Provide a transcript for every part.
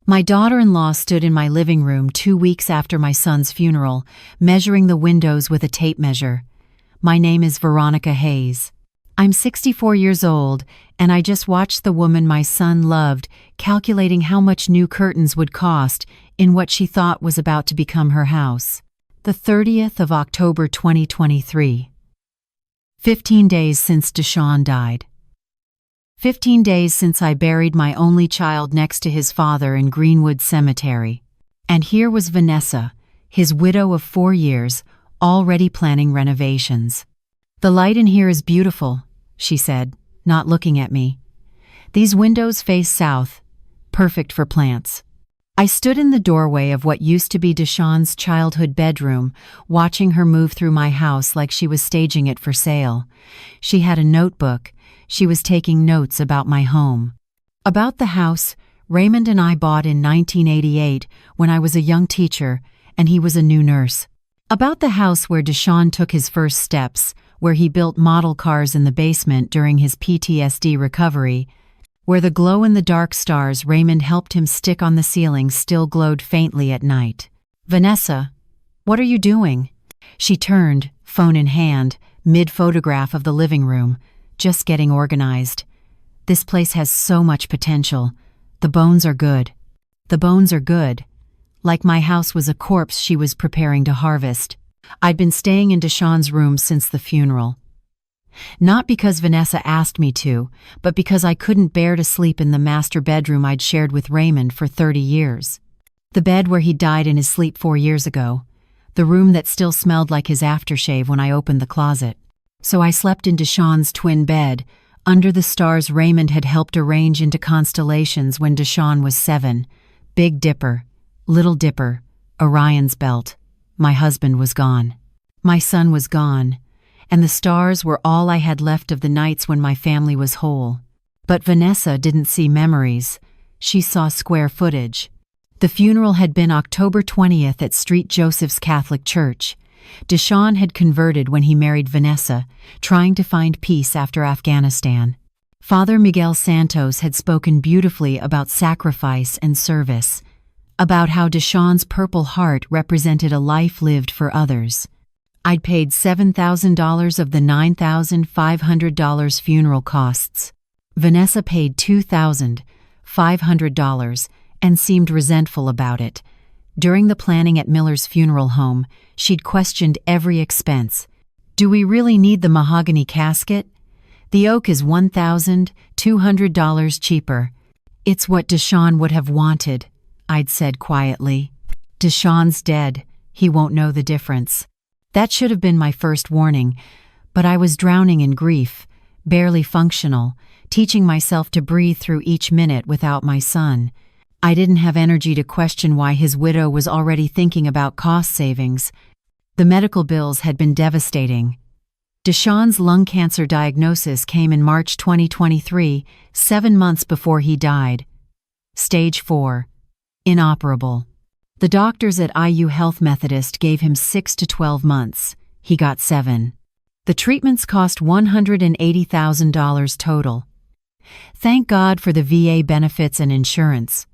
My daughter-in-law stood in my living room 2 weeks after my son's funeral, measuring the windows with a tape measure. My name is Veronica Hayes. I'm 64 years old, and I just watched the woman my son loved calculating how much new curtains would cost in what she thought was about to become her house. The 30th of October 2023. 15 days since Deshaun died. 15 days since I buried my only child next to his father in Greenwood Cemetery. And here was Vanessa, his widow of 4 years, already planning renovations. "The light in here is beautiful," she said, not looking at me. "These windows face south, perfect for plants." I stood in the doorway of what used to be Deshaun's childhood bedroom, watching her move through my house like she was staging it for sale. She had a notebook. She was taking notes about my home. About the house Raymond and I bought in 1988 when I was a young teacher and he was a new nurse. About the house where Deshaun took his first steps, where he built model cars in the basement during his PTSD recovery, where the glow-in-the-dark stars Raymond helped him stick on the ceiling still glowed faintly at night. "Vanessa, what are you doing?" She turned, phone in hand, mid-photograph of the living room. "Just getting organized. This place has so much potential. The bones are good." The bones are good. Like my house was a corpse she was preparing to harvest. I'd been staying in Deshaun's room since the funeral. Not because Vanessa asked me to, but because I couldn't bear to sleep in the master bedroom I'd shared with Raymond for 30 years. The bed where he died in his sleep 4 years ago. The room that still smelled like his aftershave when I opened the closet. So I slept in Deshaun's twin bed, under the stars Raymond had helped arrange into constellations when Deshaun was 7. Big Dipper, Little Dipper, Orion's Belt. My husband was gone. My son was gone. And the stars were all I had left of the nights when my family was whole. But Vanessa didn't see memories. She saw square footage. The funeral had been October 20th at St. Joseph's Catholic Church. Deshaun had converted when he married Vanessa, trying to find peace after Afghanistan. Father Miguel Santos had spoken beautifully about sacrifice and service, about how Deshaun's Purple Heart represented a life lived for others. I'd paid $7,000 of the $9,500 funeral costs. Vanessa paid $2,500 and seemed resentful about it. During the planning at Miller's funeral home, she'd questioned every expense. "Do we really need the mahogany casket? The oak is $1,200 cheaper." "It's what Deshaun would have wanted," I'd said quietly. "Deshaun's dead. He won't know the difference." That should have been my first warning, but I was drowning in grief, barely functional, teaching myself to breathe through each minute without my son. I didn't have energy to question why his widow was already thinking about cost savings. The medical bills had been devastating. Deshaun's lung cancer diagnosis came in March 2023, 7 months before he died. Stage 4. Inoperable. The doctors at IU Health Methodist gave him 6 to 12 months. He got 7. The treatments cost $180,000 total. Thank God for the VA benefits and insurance.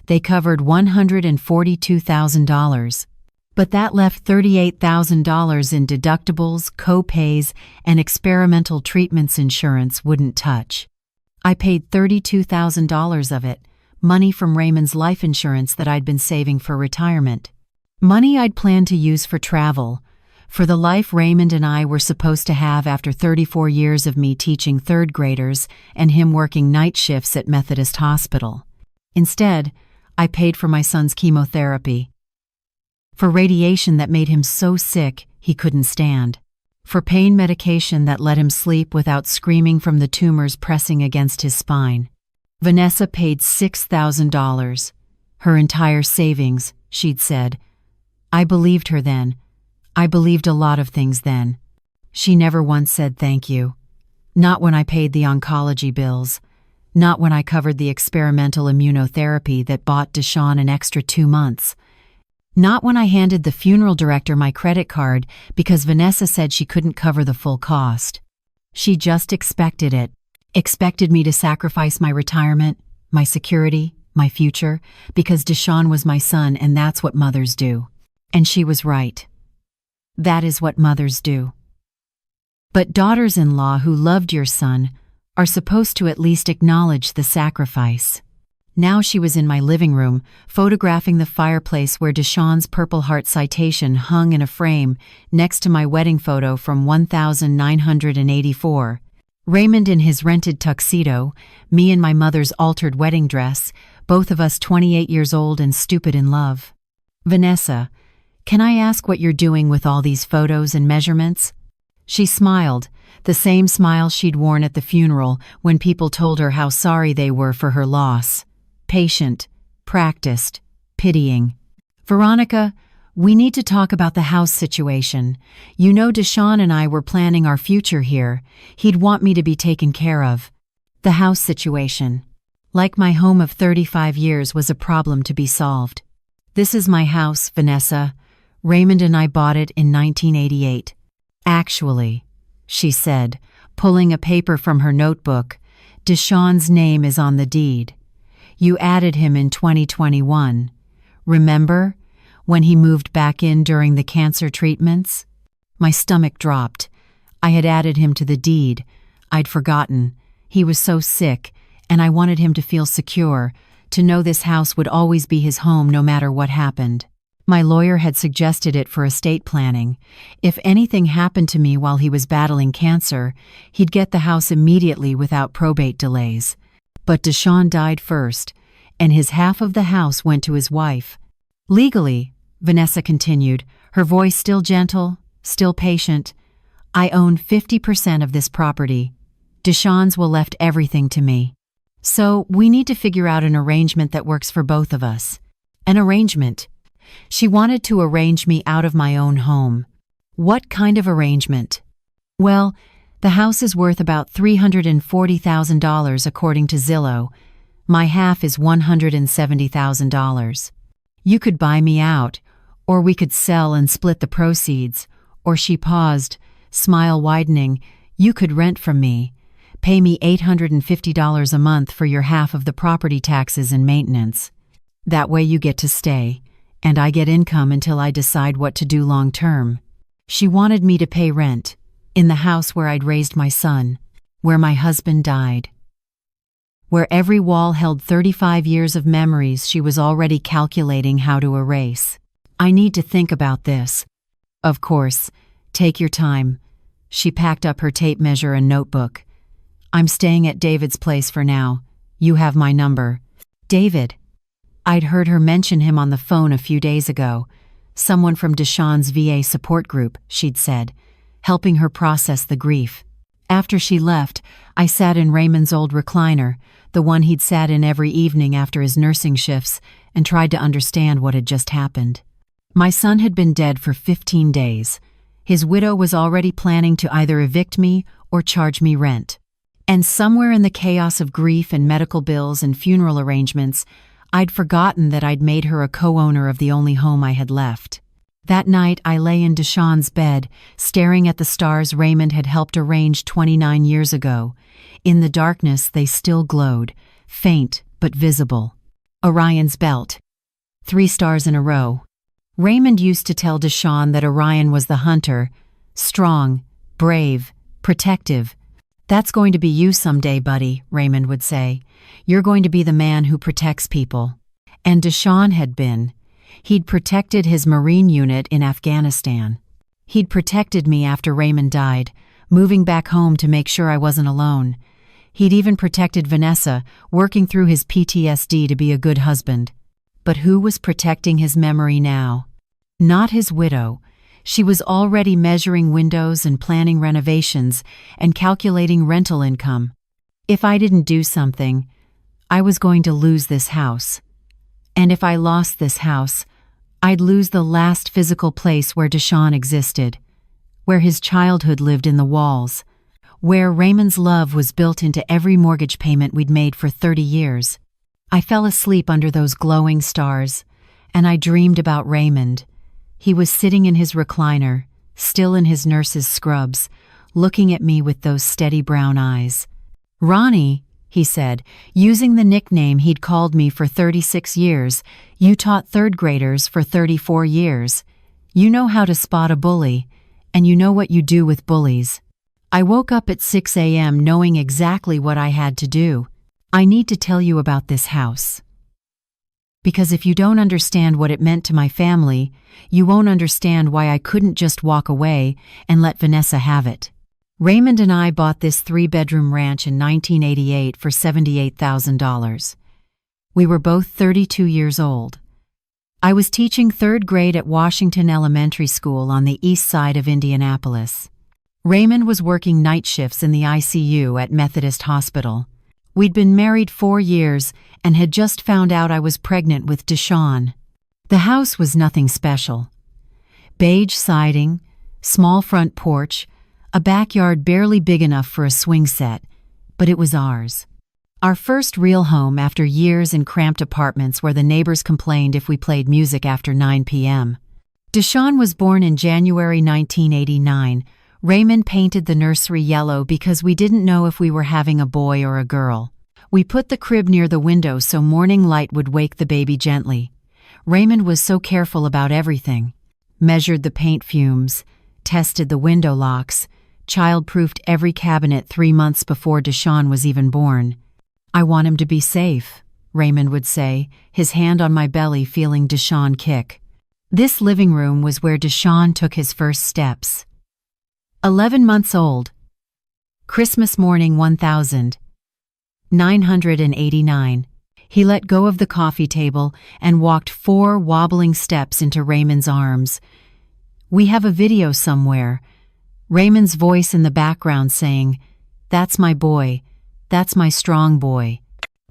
They covered $142,000. But that left $38,000 in deductibles, co-pays, and experimental treatments insurance wouldn't touch. I paid $32,000 of it, money from Raymond's life insurance that I'd been saving for retirement. Money I'd planned to use for travel, for the life Raymond and I were supposed to have after 34 years of me teaching third graders and him working night shifts at Methodist Hospital. Instead, I paid for my son's chemotherapy, for radiation that made him so sick he couldn't stand, for pain medication that let him sleep without screaming from the tumors pressing against his spine. Vanessa paid $6,000, her entire savings, she'd said. I believed her then. I believed a lot of things then. She never once said thank you. Not when I paid the oncology bills. Not when I covered the experimental immunotherapy that bought Deshaun an extra 2 months. Not when I handed the funeral director my credit card because Vanessa said she couldn't cover the full cost. She just expected it. Expected me to sacrifice my retirement, my security, my future, because Deshaun was my son and that's what mothers do. And she was right. That is what mothers do. But daughters-in-law who loved your son are supposed to at least acknowledge the sacrifice. Now she was in my living room, photographing the fireplace where Deshaun's Purple Heart citation hung in a frame next to my wedding photo from 1984. Raymond in his rented tuxedo, me in my mother's altered wedding dress, both of us 28 years old and stupid in love. Vanessa, can I ask what you're doing with all these photos and measurements? She smiled, the same smile she'd worn at the funeral when people told her how sorry they were for her loss. Patient, practiced, pitying. Veronica, we need to talk about the house situation. You know Deshaun and I were planning our future here. He'd want me to be taken care of. The house situation, like my home of 35 years, was a problem to be solved. This is my house, Vanessa. Raymond and I bought it in 1988. Actually, she said, pulling a paper from her notebook, Deshaun's name is on the deed. You added him in 2021. Remember, when he moved back in during the cancer treatments? My stomach dropped. I had added him to the deed. I'd forgotten. He was so sick, and I wanted him to feel secure, to know this house would always be his home no matter what happened. My lawyer had suggested it for estate planning. If anything happened to me while he was battling cancer, he'd get the house immediately without probate delays. But Deshaun died first, and his half of the house went to his wife. Legally, Vanessa continued, her voice still gentle, still patient, I own 50% of this property. Deshaun's will left everything to me. So we need to figure out an arrangement that works for both of us. An arrangement. She wanted to arrange me out of my own home. What kind of arrangement? Well, the house is worth about $340,000 according to Zillow. My half is $170,000. You could buy me out, or we could sell and split the proceeds, or she paused, smile widening, you could rent from me. Pay me $850 a month for your half of the property taxes and maintenance. That way you get to stay, and I get income until I decide what to do long term. She wanted me to pay rent, in the house where I'd raised my son, where my husband died. Where every wall held 35 years of memories she was already calculating how to erase. I need to think about this. Of course, take your time. She packed up her tape measure and notebook. I'm staying at David's place for now. You have my number. David. I'd heard her mention him on the phone a few days ago. Someone from Deshaun's VA support group, she'd said, helping her process the grief. After she left, I sat in Raymond's old recliner, the one he'd sat in every evening after his nursing shifts, and tried to understand what had just happened. My son had been dead for 15 days. His widow was already planning to either evict me or charge me rent. And somewhere in the chaos of grief and medical bills and funeral arrangements, I'd forgotten that I'd made her a co-owner of the only home I had left. That night I lay in Deshaun's bed, staring at the stars Raymond had helped arrange 29 years ago. In the darkness they still glowed, faint but visible. Orion's belt. 3 stars in a row. Raymond used to tell Deshaun that Orion was the hunter, strong, brave, protective. That's going to be you someday, buddy, Raymond would say. You're going to be the man who protects people. And Deshaun had been. He'd protected his Marine unit in Afghanistan. He'd protected me after Raymond died, moving back home to make sure I wasn't alone. He'd even protected Vanessa, working through his PTSD to be a good husband. But who was protecting his memory now? Not his widow. She was already measuring windows and planning renovations and calculating rental income. If I didn't do something, I was going to lose this house. And if I lost this house, I'd lose the last physical place where Deshaun existed, where his childhood lived in the walls, where Raymond's love was built into every mortgage payment we'd made for 30 years. I fell asleep under those glowing stars, and I dreamed about Raymond. He was sitting in his recliner, still in his nurse's scrubs, looking at me with those steady brown eyes. "Ronnie," he said, using the nickname he'd called me for 36 years. "You taught third graders for 34 years. You know how to spot a bully, and you know what you do with bullies." I woke up at 6 a.m. knowing exactly what I had to do. "I need to tell you about this house. Because if you don't understand what it meant to my family, you won't understand why I couldn't just walk away and let Vanessa have it." Raymond and I bought this 3-bedroom ranch in 1988 for $78,000. We were both 32 years old. I was teaching third grade at Washington Elementary School on the east side of Indianapolis. Raymond was working night shifts in the ICU at Methodist Hospital. We'd been married 4 years and had just found out I was pregnant with Deshawn. The house was nothing special. Beige siding, small front porch, a backyard barely big enough for a swing set, but it was ours. Our first real home after years in cramped apartments where the neighbors complained if we played music after 9 p.m. Deshawn was born in January 1989. Raymond painted the nursery yellow because we didn't know if we were having a boy or a girl. We put the crib near the window so morning light would wake the baby gently. Raymond was so careful about everything. Measured the paint fumes, tested the window locks, child-proofed every cabinet 3 months before Deshawn was even born. "I want him to be safe," Raymond would say, his hand on my belly feeling Deshawn kick. This living room was where Deshawn took his first steps. 11 months old. Christmas morning 1989. He let go of the coffee table and walked 4 wobbling steps into Raymond's arms. "We have a video somewhere." Raymond's voice in the background saying, "That's my boy. That's my strong boy."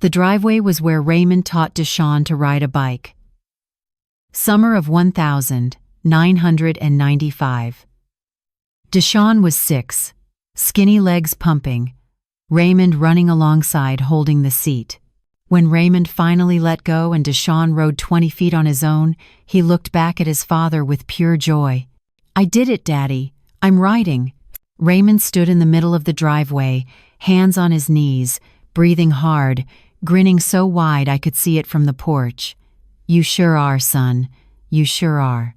The driveway was where Raymond taught Deshawn to ride a bike. Summer of 1995. Deshawn was 6, skinny legs pumping, Raymond running alongside holding the seat. When Raymond finally let go and Deshawn rode 20 feet on his own, he looked back at his father with pure joy. "I did it, Daddy. I'm riding." Raymond stood in the middle of the driveway, hands on his knees, breathing hard, grinning so wide I could see it from the porch. "You sure are, son. You sure are."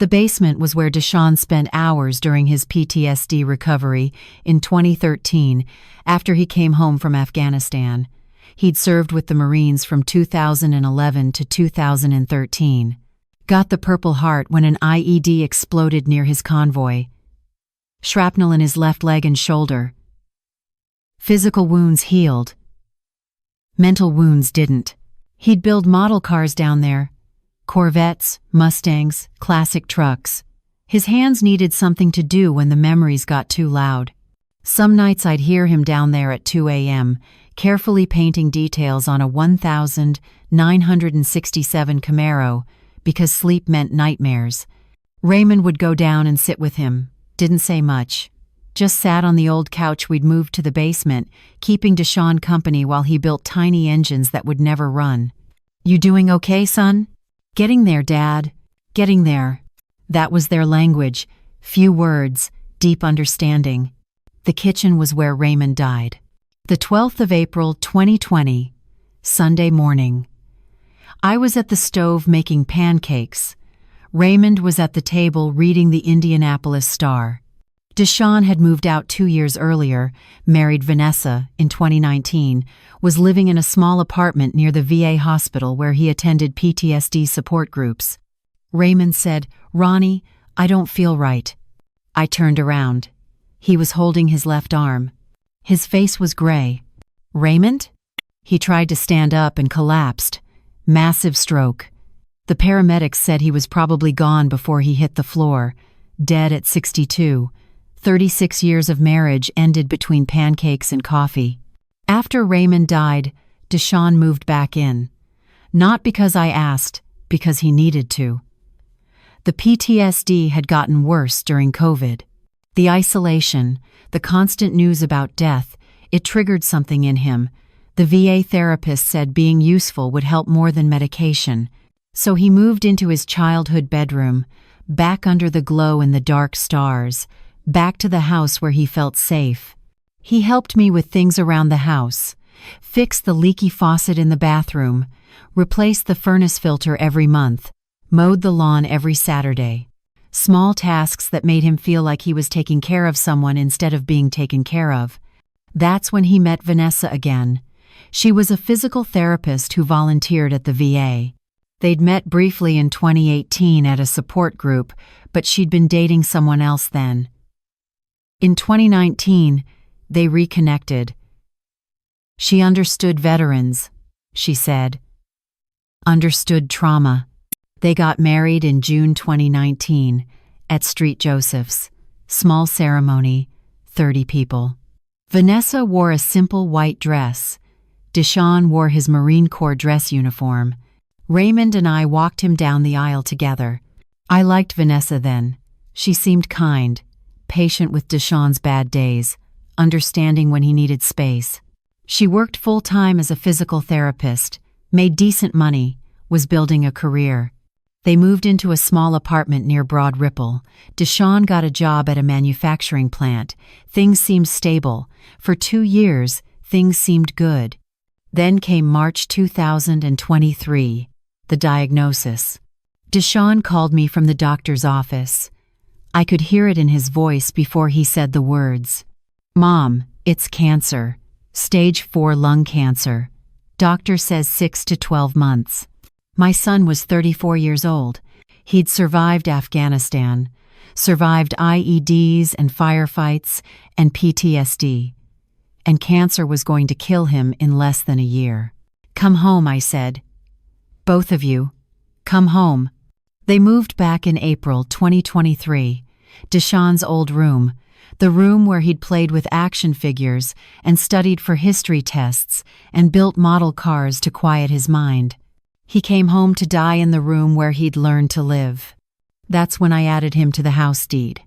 The basement was where Deshawn spent hours during his PTSD recovery in 2013 after he came home from Afghanistan. He'd served with the Marines from 2011 to 2013. Got the Purple Heart when an IED exploded near his convoy. Shrapnel in his left leg and shoulder. Physical wounds healed. Mental wounds didn't. He'd build model cars down there. Corvettes, Mustangs, classic trucks. His hands needed something to do when the memories got too loud. Some nights I'd hear him down there at 2 a.m., carefully painting details on a 1967 Camaro, because sleep meant nightmares. Raymond would go down and sit with him, didn't say much. Just sat on the old couch we'd moved to the basement, keeping Deshawn company while he built tiny engines that would never run. "You doing okay, son?" "Getting there, Dad. Getting there." That was their language. Few words, deep understanding. The kitchen was where Raymond died. The 12th of April, 2020, Sunday morning. I was at the stove making pancakes. Raymond was at the table reading the Indianapolis Star. Deshawn had moved out 2 years earlier, married Vanessa in 2019, was living in a small apartment near the VA hospital where he attended PTSD support groups. Raymond said, "Ronnie, I don't feel right." I turned around. He was holding his left arm. His face was gray. "Raymond?" He tried to stand up and collapsed. Massive stroke. The paramedics said he was probably gone before he hit the floor, dead at 62. 36 years of marriage ended between pancakes and coffee. After Raymond died, Deshawn moved back in. Not because I asked, because he needed to. The PTSD had gotten worse during COVID. The isolation, the constant news about death, it triggered something in him. The VA therapist said being useful would help more than medication. So he moved into his childhood bedroom, back under the glow in the dark stars, back to the house where he felt safe. He helped me with things around the house, fixed the leaky faucet in the bathroom, replaced the furnace filter every month, mowed the lawn every Saturday. Small tasks that made him feel like he was taking care of someone instead of being taken care of. That's when he met Vanessa again. She was a physical therapist who volunteered at the VA. They'd met briefly in 2018 at a support group, but she'd been dating someone else then. In 2019, they reconnected. She understood veterans, she said. Understood trauma. They got married in June 2019 at St. Joseph's. Small ceremony, 30 people. Vanessa wore a simple white dress. Deshaun wore his Marine Corps dress uniform. Raymond and I walked him down the aisle together. I liked Vanessa then. She seemed kind, patient with Deshaun's bad days, understanding when he needed space. She worked full-time as a physical therapist, made decent money, was building a career. They moved into a small apartment near Broad Ripple. Deshaun got a job at a manufacturing plant. Things seemed stable. For 2 years, things seemed good. Then came March 2023, the diagnosis. Deshaun called me from the doctor's office. I could hear it in his voice before he said the words. "Mom, it's cancer. Stage 4 lung cancer. Doctor says 6 to 12 months. My son was 34 years old. He'd survived Afghanistan, survived IEDs and firefights and PTSD. And cancer was going to kill him in less than a year. Come home, I said. Both of you, come home." They moved back in April 2023. Deshaun's old room, the room where he'd played with action figures and studied for history tests and built model cars to quiet his mind. He came home to die in the room where he'd learned to live. That's when I added him to the house deed.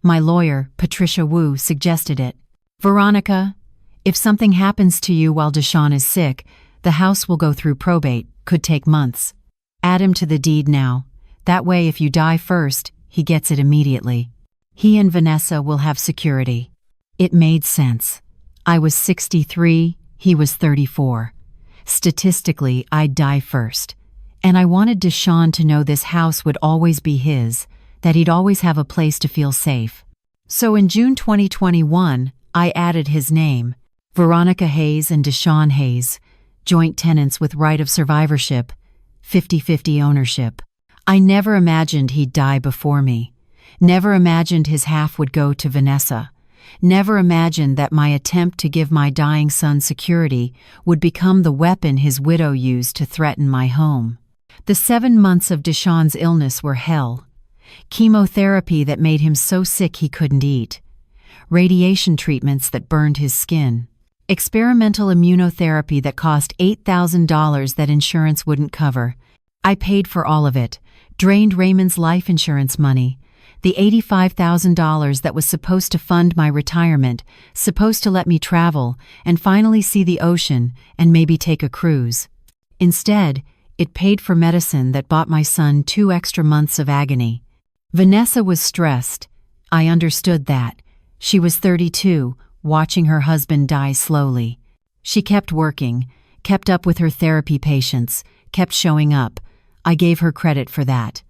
My lawyer, Patricia Wu, suggested it. "Veronica, if something happens to you while Deshaun is sick, the house will go through probate, could take months. Add him to the deed now. That way if you die first, he gets it immediately. He and Vanessa will have security." It made sense. I was 63, he was 34. Statistically, I'd die first. And I wanted Deshaun to know this house would always be his, that he'd always have a place to feel safe. So in June 2021, I added his name, Veronica Hayes and Deshaun Hayes, joint tenants with right of survivorship, 50-50 ownership. I never imagined he'd die before me. Never imagined his half would go to Vanessa. Never imagined that my attempt to give my dying son security would become the weapon his widow used to threaten my home. The 7 months of Deshaun's illness were hell. Chemotherapy that made him so sick he couldn't eat. Radiation treatments that burned his skin. Experimental immunotherapy that cost $8,000 that insurance wouldn't cover. I paid for all of it, drained Raymond's life insurance money. The $85,000 that was supposed to fund my retirement, supposed to let me travel and finally see the ocean and maybe take a cruise. Instead, it paid for medicine that bought my son 2 extra months of agony. Vanessa was stressed. I understood that. She was 32, watching her husband die slowly. She kept working, kept up with her therapy patients, kept showing up. I gave her credit for that.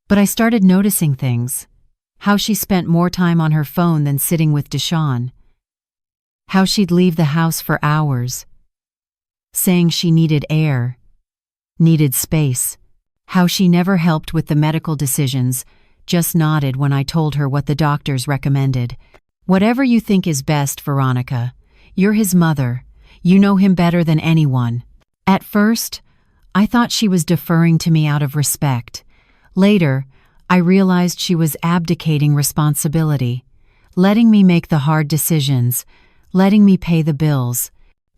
But I started noticing things. How she spent more time on her phone than sitting with Deshaun. How she'd leave the house for hours, saying she needed air, needed space. How she never helped with the medical decisions, just nodded when I told her what the doctors recommended. "Whatever you think is best, Veronica. You're his mother. You know him better than anyone." At first, I thought she was deferring to me out of respect. Later, I realized she was abdicating responsibility, letting me make the hard decisions, letting me pay the bills,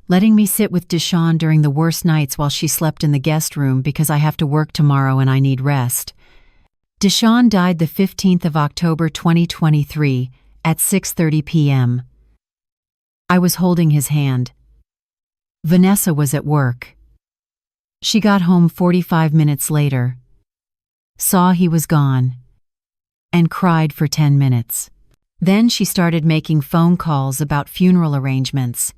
letting me sit with Deshaun during the worst nights while she slept in the guest room because I have to work tomorrow and I need rest. Deshaun died the 15th of October 2023 at 6:30 p.m. I was holding his hand. Vanessa was at work. She got home 45 minutes later, saw he was gone, and cried for 10 minutes. Then she started making phone calls about funeral arrangements.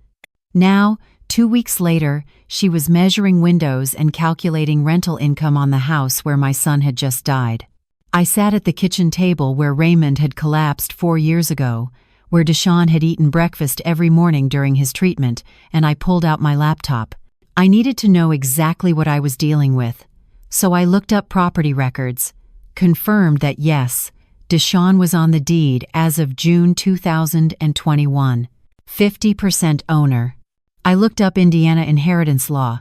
Now, 2 weeks later, she was measuring windows and calculating rental income on the house where my son had just died. I sat at the kitchen table where Raymond had collapsed 4 years ago, where Deshaun had eaten breakfast every morning during his treatment, and I pulled out my laptop. I needed to know exactly what I was dealing with, so I looked up property records, confirmed that yes, Deshaun was on the deed as of June 2021, 50% owner. I looked up Indiana inheritance law,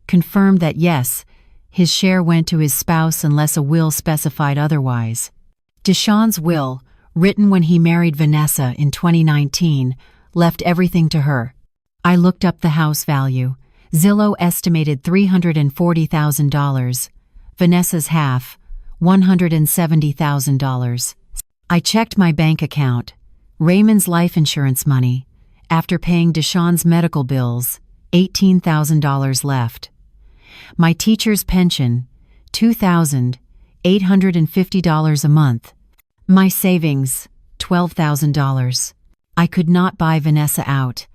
confirmed that yes, his share went to his spouse unless a will specified otherwise. Deshaun's will, written when he married Vanessa in 2019, left everything to her. I looked up the house value. Zillow estimated $340,000. Vanessa's half, $170,000. I checked my bank account. Raymond's life insurance money. After paying Deshaun's medical bills, $18,000 left. My teacher's pension, $2,850 a month. My savings, $12,000. I could not buy Vanessa out.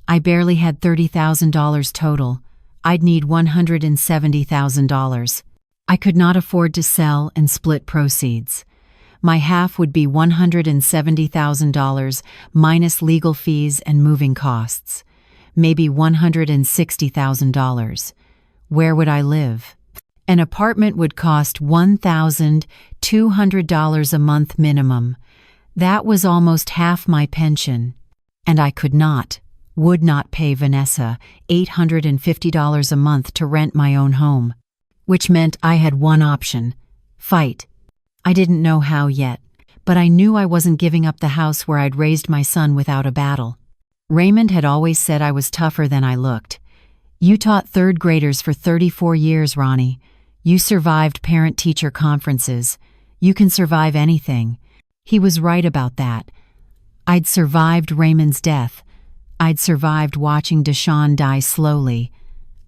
I barely had $30,000 total. I'd need $170,000. I could not afford to sell and split proceeds. My half would be $170,000 minus legal fees and moving costs. Maybe $160,000. Where would I live? An apartment would cost $1,200 a month minimum. That was almost half my pension. And I would not pay Vanessa $850 a month to rent my own home. Which meant I had one option: fight. I didn't know how yet, but I knew I wasn't giving up the house where I'd raised my son without a battle. Raymond had always said I was tougher than I looked. You taught third graders for 34 years, Ronnie. You survived parent-teacher conferences. You can survive anything. He was right about that. I'd survived Raymond's death. I'd survived watching Deshaun die slowly.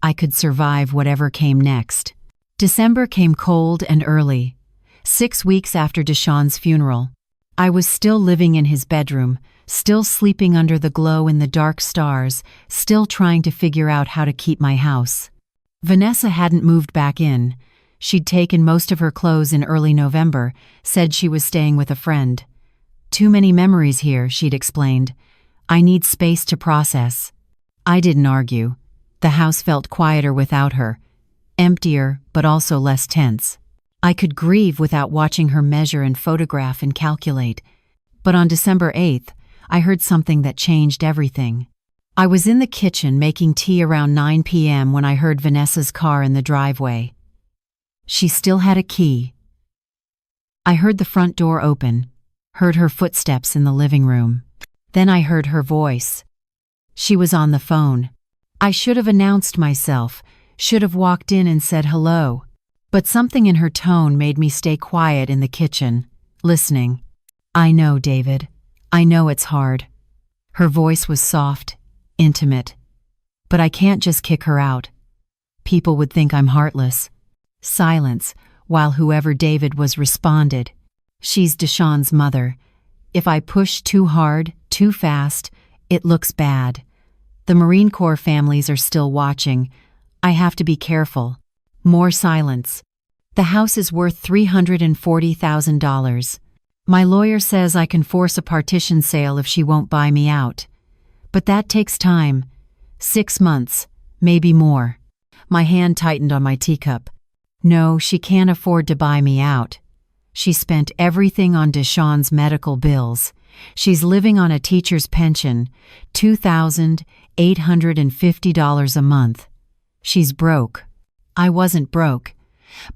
I could survive whatever came next. December came cold and early. 6 weeks after Deshaun's funeral. I was still living in his bedroom, still sleeping under the glow in the dark stars, still trying to figure out how to keep my house. Vanessa hadn't moved back in. She'd taken most of her clothes in early November, said she was staying with a friend. Too many memories here, she'd explained. I need space to process. I didn't argue. The house felt quieter without her, emptier but also less tense. I could grieve without watching her measure and photograph and calculate. But on December 8th, I heard something that changed everything. I was in the kitchen making tea around 9 p.m. when I heard Vanessa's car in the driveway. She still had a key. I heard the front door open, heard her footsteps in the living room. Then I heard her voice. She was on the phone. I should have announced myself, should have walked in and said hello. But something in her tone made me stay quiet in the kitchen, listening. I know, David. I know it's hard. Her voice was soft, intimate. But I can't just kick her out. People would think I'm heartless. Silence, while whoever David was responded. She's Deshaun's mother. If I push too hard, too fast, it looks bad. The Marine Corps families are still watching. I have to be careful. More silence. The house is worth $340,000. My lawyer says I can force a partition sale if she won't buy me out. But that takes time. 6 months, maybe more. My hand tightened on my teacup. No, she can't afford to buy me out. She spent everything on Deshaun's medical bills. She's living on a teacher's pension, $2,850 a month. She's broke. I wasn't broke,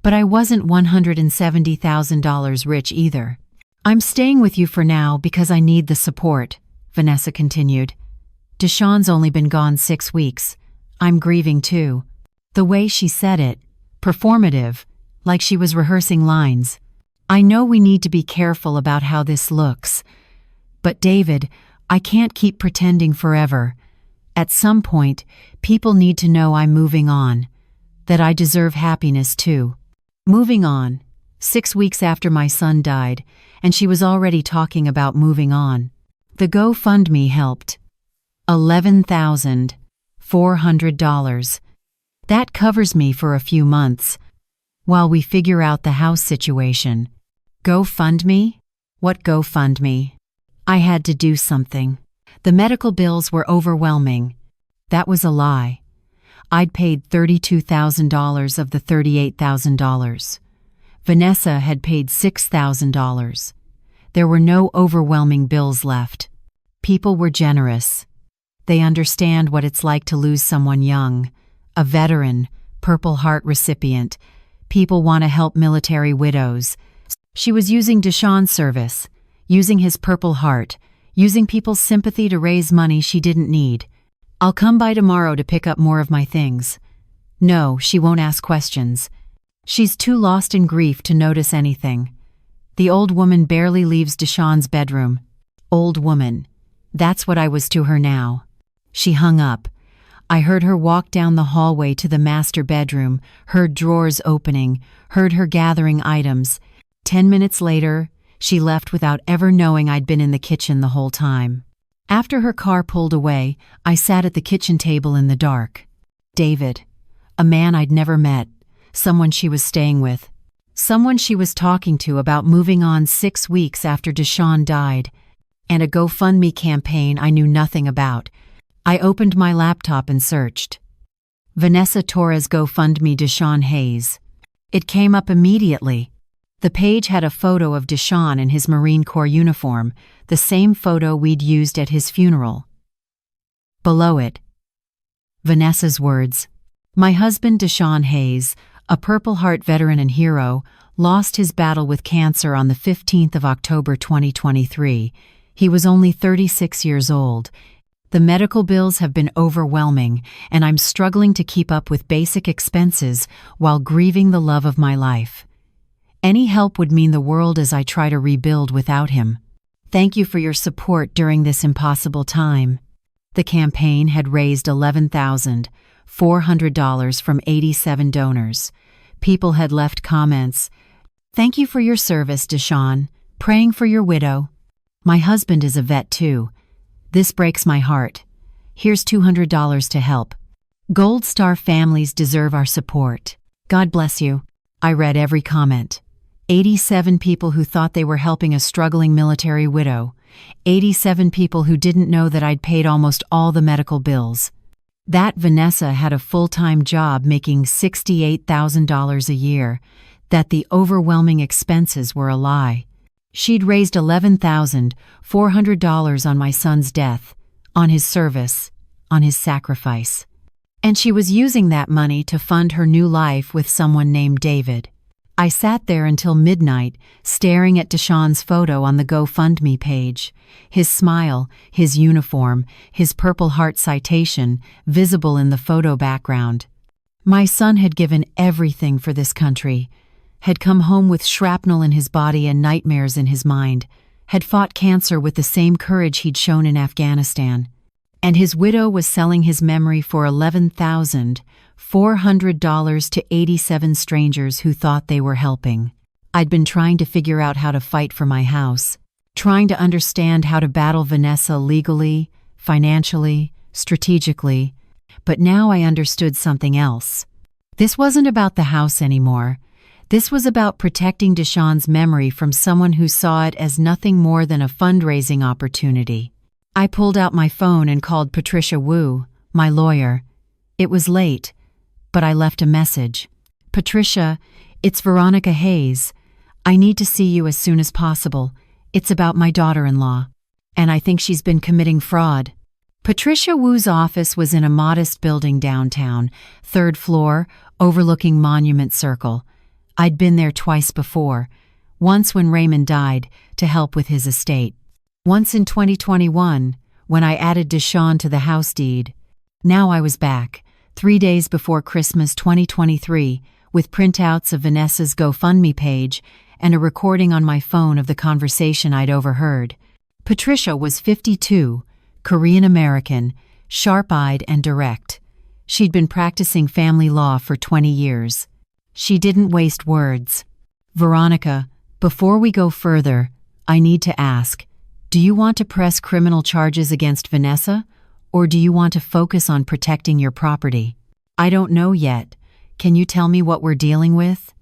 but I wasn't $170,000 rich either. I'm staying with you for now because I need the support, Vanessa continued. Deshaun's only been gone 6 weeks. I'm grieving too. The way she said it, performative, like she was rehearsing lines. I know we need to be careful about how this looks. But David, I can't keep pretending forever. At some point, people need to know I'm moving on, that I deserve happiness too. Moving on, 6 weeks after my son died, and she was already talking about moving on. The GoFundMe helped. $11,000. $400. That covers me for a few months, while we figure out the house situation. GoFundMe? What GoFundMe? I had to do something. The medical bills were overwhelming. That was a lie. I'd paid $32,000 of the $38,000. Vanessa had paid $6,000. There were no overwhelming bills left. People were generous. They understand what it's like to lose someone young, a veteran, Purple Heart recipient. People want to help military widows. She was using Deshawn's service, using his Purple Heart, using people's sympathy to raise money she didn't need. I'll come by tomorrow to pick up more of my things. No, she won't ask questions. She's too lost in grief to notice anything. The old woman barely leaves Deshawn's bedroom. Old woman. That's what I was to her now. She hung up. I heard her walk down the hallway to the master bedroom, heard drawers opening, heard her gathering items. 10 minutes later, she left without ever knowing I'd been in the kitchen the whole time. After her car pulled away, I sat at the kitchen table in the dark. David. A man I'd never met. Someone she was staying with. Someone she was talking to about moving on 6 weeks after Deshawn died. And a GoFundMe campaign I knew nothing about. I opened my laptop and searched. Vanessa Torres GoFundMe Deshawn Hayes. It came up immediately. The page had a photo of Deshawn in his Marine Corps uniform, the same photo we'd used at his funeral. Below it, Vanessa's words. My husband Deshawn Hayes, a Purple Heart veteran and hero, lost his battle with cancer on the 15th of October 2023. He was only 36 years old. The medical bills have been overwhelming, and I'm struggling to keep up with basic expenses while grieving the love of my life. Any help would mean the world as I try to rebuild without him. Thank you for your support during this impossible time. The campaign had raised $11,400 from 87 donors. People had left comments. Thank you for your service, Deshawn. Praying for your widow. My husband is a vet too. This breaks my heart. Here's $200 to help. Gold Star families deserve our support. God bless you. I read every comment. 87 people who thought they were helping a struggling military widow. 87 people who didn't know that I'd paid almost all the medical bills. That Vanessa had a full-time job making $68,000 a year. That the overwhelming expenses were a lie. She'd raised $11,400 on my son's death, on his service, on his sacrifice. And she was using that money to fund her new life with someone named David. I sat there until midnight, staring at Deshawn's photo on the GoFundMe page. His smile, his uniform, his Purple Heart citation, visible in the photo background. My son had given everything for this country, had come home with shrapnel in his body and nightmares in his mind, had fought cancer with the same courage he'd shown in Afghanistan. And his widow was selling his memory for $11,400 to 87 strangers who thought they were helping. I'd been trying to figure out how to fight for my house, trying to understand how to battle Vanessa legally, financially, strategically, but now I understood something else. This wasn't about the house anymore. This was about protecting Deshawn's memory from someone who saw it as nothing more than a fundraising opportunity. I pulled out my phone and called Patricia Wu, my lawyer. It was late, but I left a message. Patricia, it's Veronica Hayes. I need to see you as soon as possible. It's about my daughter-in-law. And I think she's been committing fraud. Patricia Wu's office was in a modest building downtown, 3rd floor, overlooking Monument Circle. I'd been there twice before, once when Raymond died, to help with his estate. Once in 2021, when I added Deshawn to the house deed. Now I was back, 3 days before Christmas 2023, with printouts of Vanessa's GoFundMe page and a recording on my phone of the conversation I'd overheard. Patricia was 52, Korean American, sharp-eyed and direct. She'd been practicing family law for 20 years. She didn't waste words. Veronica, before we go further, I need to ask, do you want to press criminal charges against Vanessa, Or do you want to focus on protecting your property? I don't know yet. Can you tell me what we're dealing with?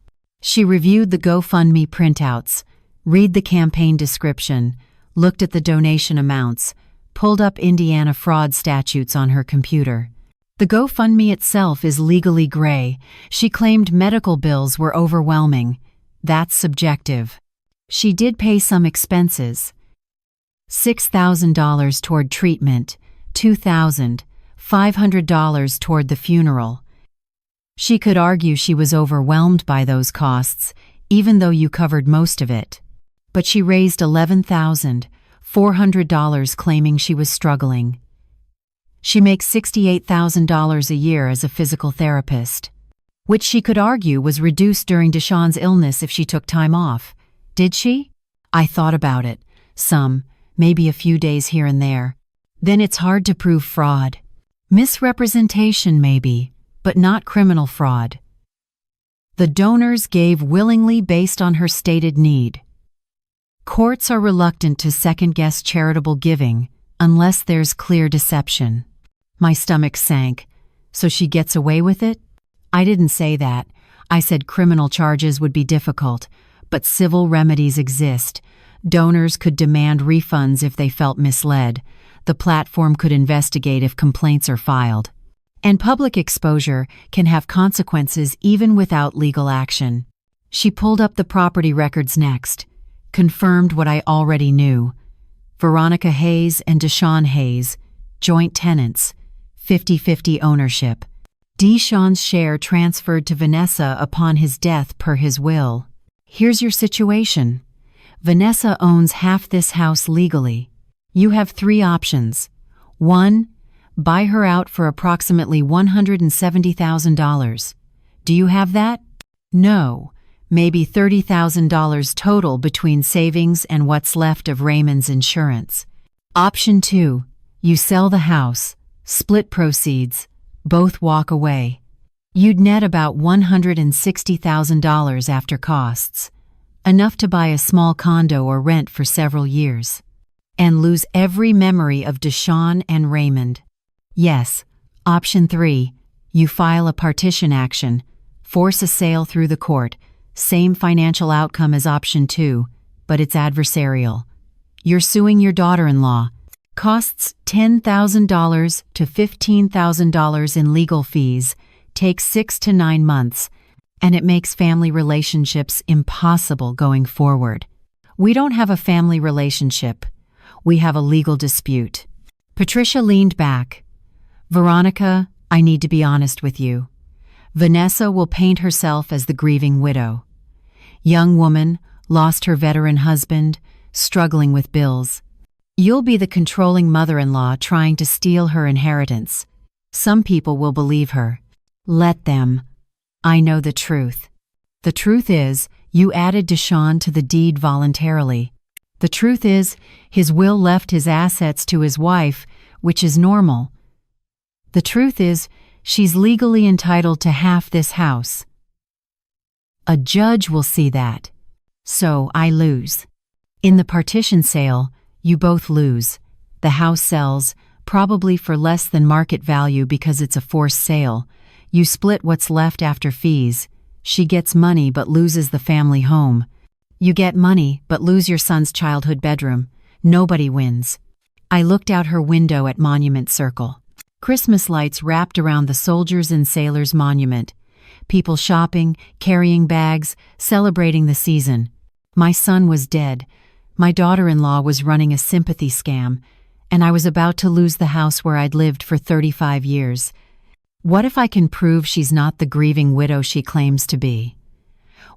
She reviewed the GoFundMe printouts, read the campaign description, looked at the donation amounts, pulled up Indiana fraud statutes on her computer. The GoFundMe itself is legally gray. She claimed medical bills were overwhelming. That's subjective. She did pay some expenses. $6,000 toward treatment, $2,500 toward the funeral. She could argue she was overwhelmed by those costs, even though you covered most of it. But she raised $11,400 claiming she was struggling. She makes $68,000 a year as a physical therapist, which she could argue was reduced during Deshawn's illness if she took time off. Did she? I thought about it. Some, maybe a few days here and there. Then it's hard to prove fraud. Misrepresentation maybe, but not criminal fraud. The donors gave willingly based on her stated need. Courts are reluctant to second-guess charitable giving unless there's clear deception. My stomach sank. So she gets away with it? I didn't say that. I said criminal charges would be difficult, but civil remedies exist. Donors could demand refunds if they felt misled. The platform could investigate if complaints are filed. And public exposure can have consequences even without legal action. She pulled up the property records next, confirmed what I already knew. Veronica Hayes and Deshawn Hayes, joint tenants, 50-50 ownership. Deshawn's share transferred to Vanessa upon his death per his will. Here's your situation. Vanessa owns half this house legally. You have 3 options. 1. Buy her out for approximately $170,000. Do you have that? No. Maybe $30,000 total between savings and what's left of Raymond's insurance. Option 2. You sell the house, split proceeds, both walk away. You'd net about $160,000 after costs, enough to buy a small condo or rent for several years, and lose every memory of Deshawn and Raymond. Yes. Option 3. You file a partition action, force a sale through the court. Same financial outcome as option 2, but it's adversarial. You're suing your daughter-in-law. Costs $10,000 to $15,000 in legal fees, takes 6 to 9 months, and it makes family relationships impossible going forward. We don't have a family relationship. We have a legal dispute. Patricia leaned back. Veronica, I need to be honest with you. Vanessa will paint herself as the grieving widow. Young woman, lost her veteran husband, struggling with bills. You'll be the controlling mother-in-law trying to steal her inheritance. Some people will believe her. Let them. I know the truth. The truth is, you added Deshawn to the deed voluntarily. The truth is, his will left his assets to his wife, which is normal. The truth is, she's legally entitled to half this house. A judge will see that. So I lose. In the partition sale, you both lose. The house sells, probably for less than market value because it's a forced sale. You split what's left after fees. She gets money but loses the family home. You get money but lose your son's childhood bedroom. Nobody wins. I looked out her window at Monument Circle. Christmas lights wrapped around the Soldiers and Sailors Monument. People shopping, carrying bags, celebrating the season. My son was dead. My daughter-in-law was running a sympathy scam, and I was about to lose the house where I'd lived for 35 years. What if I can prove she's not the grieving widow she claims to be?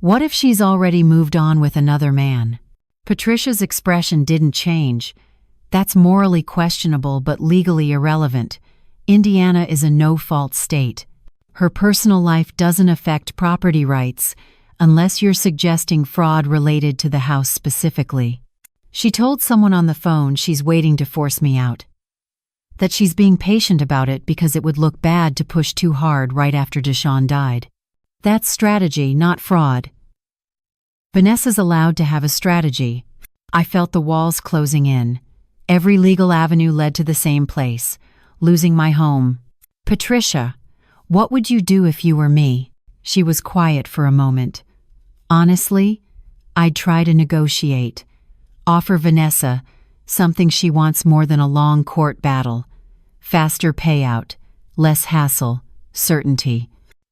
What if she's already moved on with another man? Patricia's expression didn't change. That's morally questionable but legally irrelevant. Indiana is a no-fault state. Her personal life doesn't affect property rights unless you're suggesting fraud related to the house specifically. She told someone on the phone she's waiting to force me out. That she's being patient about it because it would look bad to push too hard right after Deshawn died. That's strategy, not fraud. Vanessa's allowed to have a strategy. I felt the walls closing in. Every legal avenue led to the same place. losing my home. Patricia, what would you do if you were me? She was quiet for a moment. Honestly, I'd try to negotiate. Offer Vanessa something she wants more than a long court battle. Faster payout, less hassle, certainty.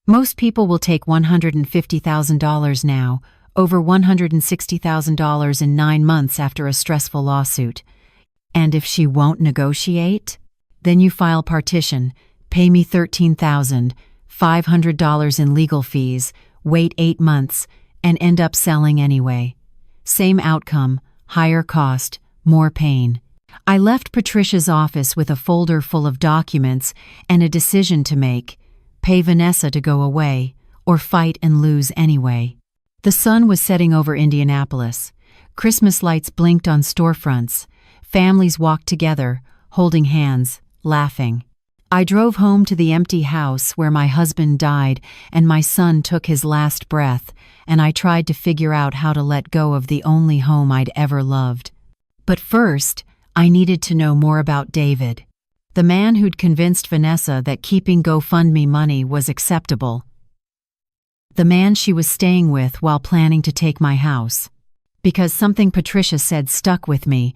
Most people will take $150,000 now, over $160,000 in 9 months after a stressful lawsuit. And if she won't negotiate? Then you file partition, pay me $13,500 in legal fees, wait 8 months, and end up selling anyway. Same outcome, higher cost, more pain. I left Patricia's office with a folder full of documents and a decision to make: pay Vanessa to go away, or fight and lose anyway. The sun was setting over Indianapolis. Christmas lights blinked on storefronts. Families walked together, holding hands, laughing. I drove home to the empty house where my husband died and my son took his last breath, and I tried to figure out how to let go of the only home I'd ever loved. But first, I needed to know more about David, the man who'd convinced Vanessa that keeping GoFundMe money was acceptable. The man she was staying with while planning to take my house. Because something Patricia said stuck with me: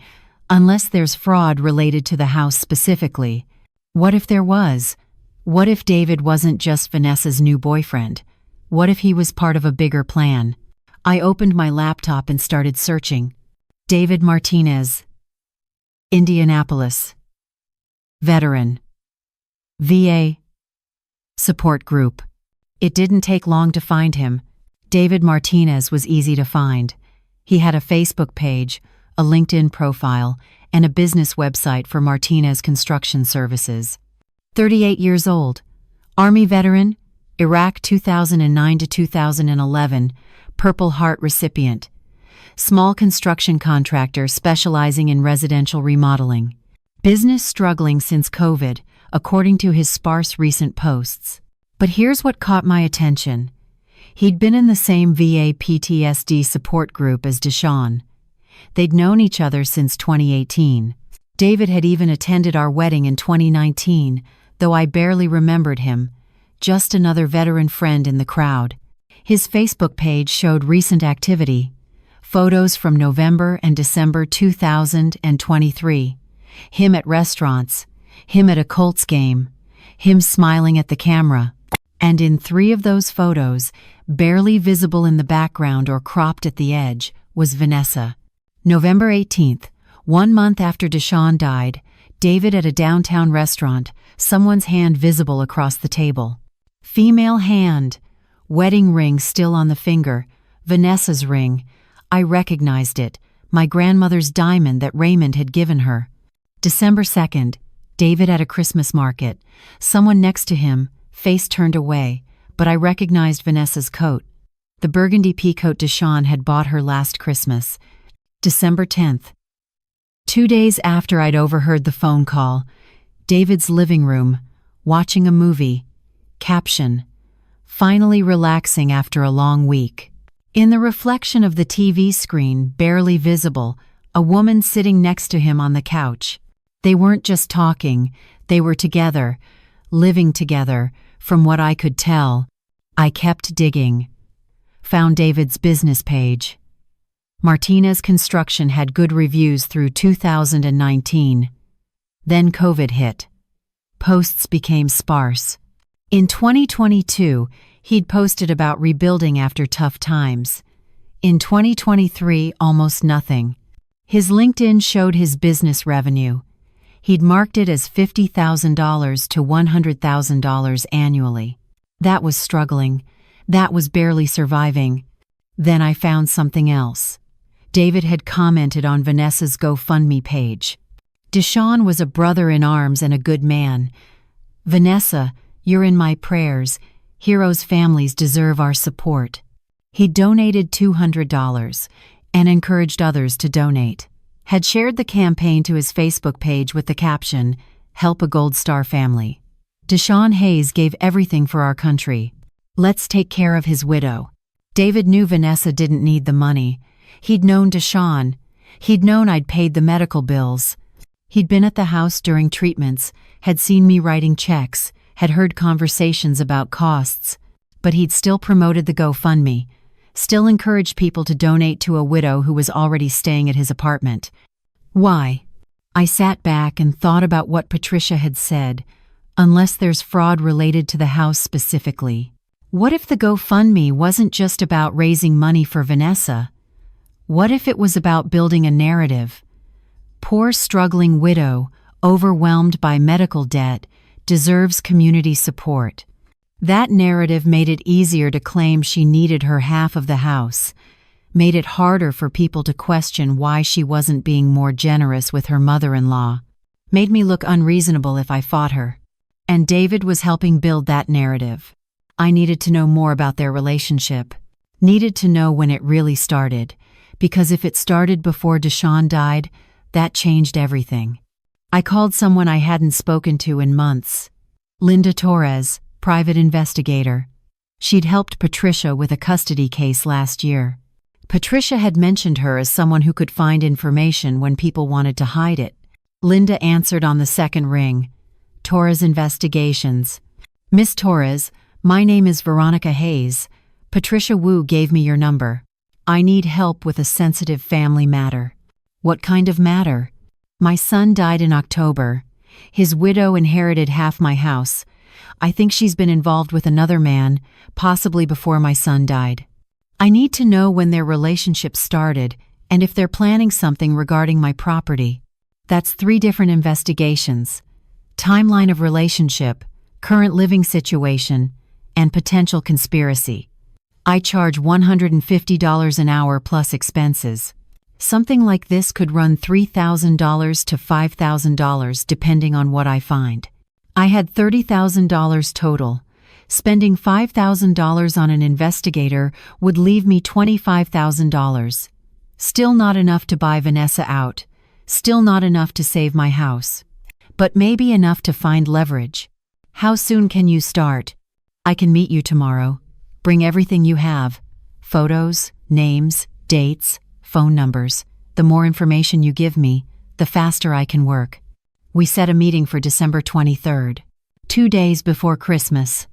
unless there's fraud related to the house specifically. What if there was? What if David wasn't just Vanessa's new boyfriend? What if he was part of a bigger plan? I opened my laptop and started searching. David Martinez, Indianapolis. Veteran. VA. Support group. It didn't take long to find him. David Martinez was easy to find. He had a Facebook page, a LinkedIn profile, and a business website for Martinez Construction Services. 38 years old. Army veteran, Iraq 2009 to 2011, Purple Heart recipient. Small construction contractor specializing in residential remodeling. Business struggling since COVID, according to his sparse recent posts. But here's what caught my attention. He'd been in the same VA PTSD support group as Deshawn. They'd known each other since 2018. David had even attended our wedding in 2019, though I barely remembered him. Just another veteran friend in the crowd. His Facebook page showed recent activity. Photos from November and December 2023. Him at restaurants. Him at a Colts game. Him smiling at the camera. And in 3 of those photos, barely visible in the background or cropped at the edge, was Vanessa. November 18th, 1 month after Deshawn died, David at a downtown restaurant, someone's hand visible across the table. Female hand. Wedding ring still on the finger. Vanessa's ring. I recognized it. My grandmother's diamond that Raymond had given her. December 2nd, David at a Christmas market. Someone next to him, face turned away, but I recognized Vanessa's coat. The burgundy peacoat Deshawn had bought her last Christmas. December 10th. 2 days after I'd overheard the phone call, David's living room, watching a movie. Caption: finally relaxing after a long week. In the reflection of the TV screen, barely visible, a woman sitting next to him on the couch. They weren't just talking, they were together, living together, from what I could tell. I kept digging. Found David's business page. Martinez Construction had good reviews through 2019. Then COVID hit. Posts became sparse. In 2022, he'd posted about rebuilding after tough times. In 2023, almost nothing. His LinkedIn showed his business revenue. He'd marked it as $50,000 to $100,000 annually. That was struggling. That was barely surviving. Then I found something else. David had commented on Vanessa's GoFundMe page. Deshawn was a brother in arms and a good man. Vanessa, you're in my prayers. Heroes' families deserve our support. He donated $200 and encouraged others to donate. Had shared the campaign to his Facebook page with the caption, "Help a Gold Star family." Deshawn Hayes gave everything for our country. Let's take care of his widow. David knew Vanessa didn't need the money. He'd known Deshawn. He'd known I'd paid the medical bills. He'd been at the house during treatments, had seen me writing checks, had heard conversations about costs, but he'd still promoted the GoFundMe, still encouraged people to donate to a widow who was already staying at his apartment. Why? I sat back and thought about what Patricia had said, unless there's fraud related to the house specifically. What if the GoFundMe wasn't just about raising money for Vanessa? What if it was about building a narrative? Poor struggling widow, overwhelmed by medical debt, deserves community support. That narrative made it easier to claim she needed her half of the house, made it harder for people to question why she wasn't being more generous with her mother-in-law, made me look unreasonable if I fought her. And David was helping build that narrative. I needed to know more about their relationship, needed to know when it really started, because if it started before Deshawn died, that changed everything. I called someone I hadn't spoken to in months. Linda Torres, private investigator. She'd helped Patricia with a custody case last year. Patricia had mentioned her as someone who could find information when people wanted to hide it. Linda answered on the second ring. Torres Investigations. Miss Torres, my name is Veronica Hayes. Patricia Wu gave me your number. I need help with a sensitive family matter. What kind of matter? My son died in October. His widow inherited half my house. I think she's been involved with another man, possibly before my son died. I need to know when their relationship started and if they're planning something regarding my property. That's 3 different investigations. Timeline of relationship, current living situation, and potential conspiracy. I charge $150 an hour plus expenses. Something like this could run $3,000 to $5,000 depending on what I find. I had $30,000 total. Spending $5,000 on an investigator would leave me $25,000. Still not enough to buy Vanessa out. Still not enough to save my house. But maybe enough to find leverage. How soon can you start? I can meet you tomorrow. Bring everything you have. Photos, names, dates, phone numbers. The more information you give me, the faster I can work. We set a meeting for December 23rd, 2 days before Christmas.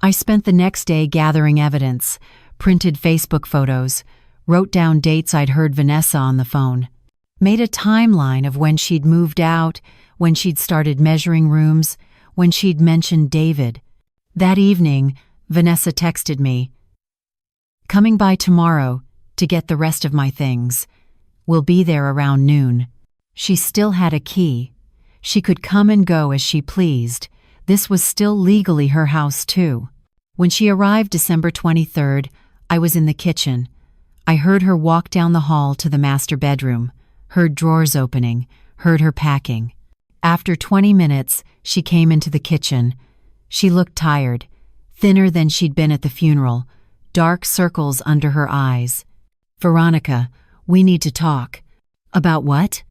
I spent the next day gathering evidence, printed Facebook photos, wrote down dates I'd heard Vanessa on the phone, made a timeline of when she'd moved out, when she'd started measuring rooms, when she'd mentioned David. That evening, Vanessa texted me, "Coming by tomorrow to get the rest of my things. We'll be there around noon." She still had a key. She could come and go as she pleased. This was still legally her house too. When she arrived December 23rd, I was in the kitchen. I heard her walk down the hall to the master bedroom, heard drawers opening, heard her packing. After 20 minutes, she came into the kitchen. She looked tired, thinner than she'd been at the funeral, dark circles under her eyes. "Veronica, we need to talk." "About what?"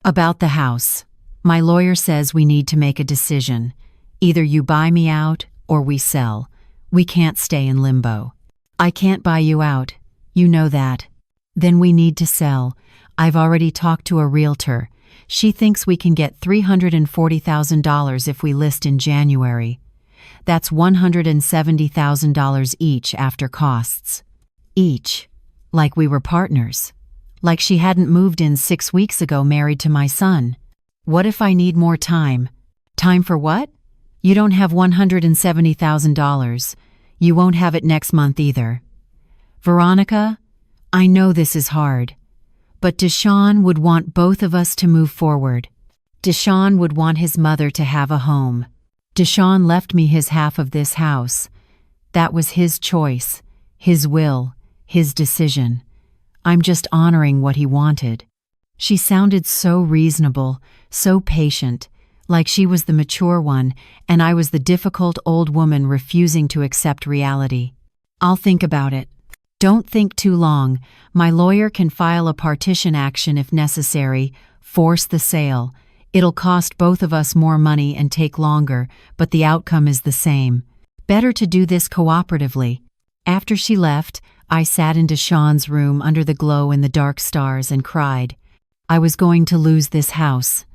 "About the house. My lawyer says we need to make a decision. Either you buy me out or we sell. We can't stay in limbo." "I can't buy you out. You know that." "Then we need to sell. I've already talked to a realtor. She thinks we can get $340,000 if we list in January. That's $170,000 each after costs." "Each? Like we were partners. Like she hadn't moved in 6 weeks ago married to my son. What if I need more time?" "Time for what? You don't have $170,000. You won't have it next month either." "Veronica, I know this is hard, but Deshawn would want both of us to move forward. Deshawn would want his mother to have a home. Deshawn left me his half of this house. That was his choice, his will, his decision. I'm just honoring what he wanted." She sounded so reasonable, so patient, like she was the mature one and I was the difficult old woman refusing to accept reality. "I'll think about it." "Don't think too long. My lawyer can file a partition action if necessary, force the sale. It'll cost both of us more money and take longer, but the outcome is the same. Better to do this cooperatively." After she left, I sat in Deshawn's room under the glow in the dark stars and cried. I was going to lose this house.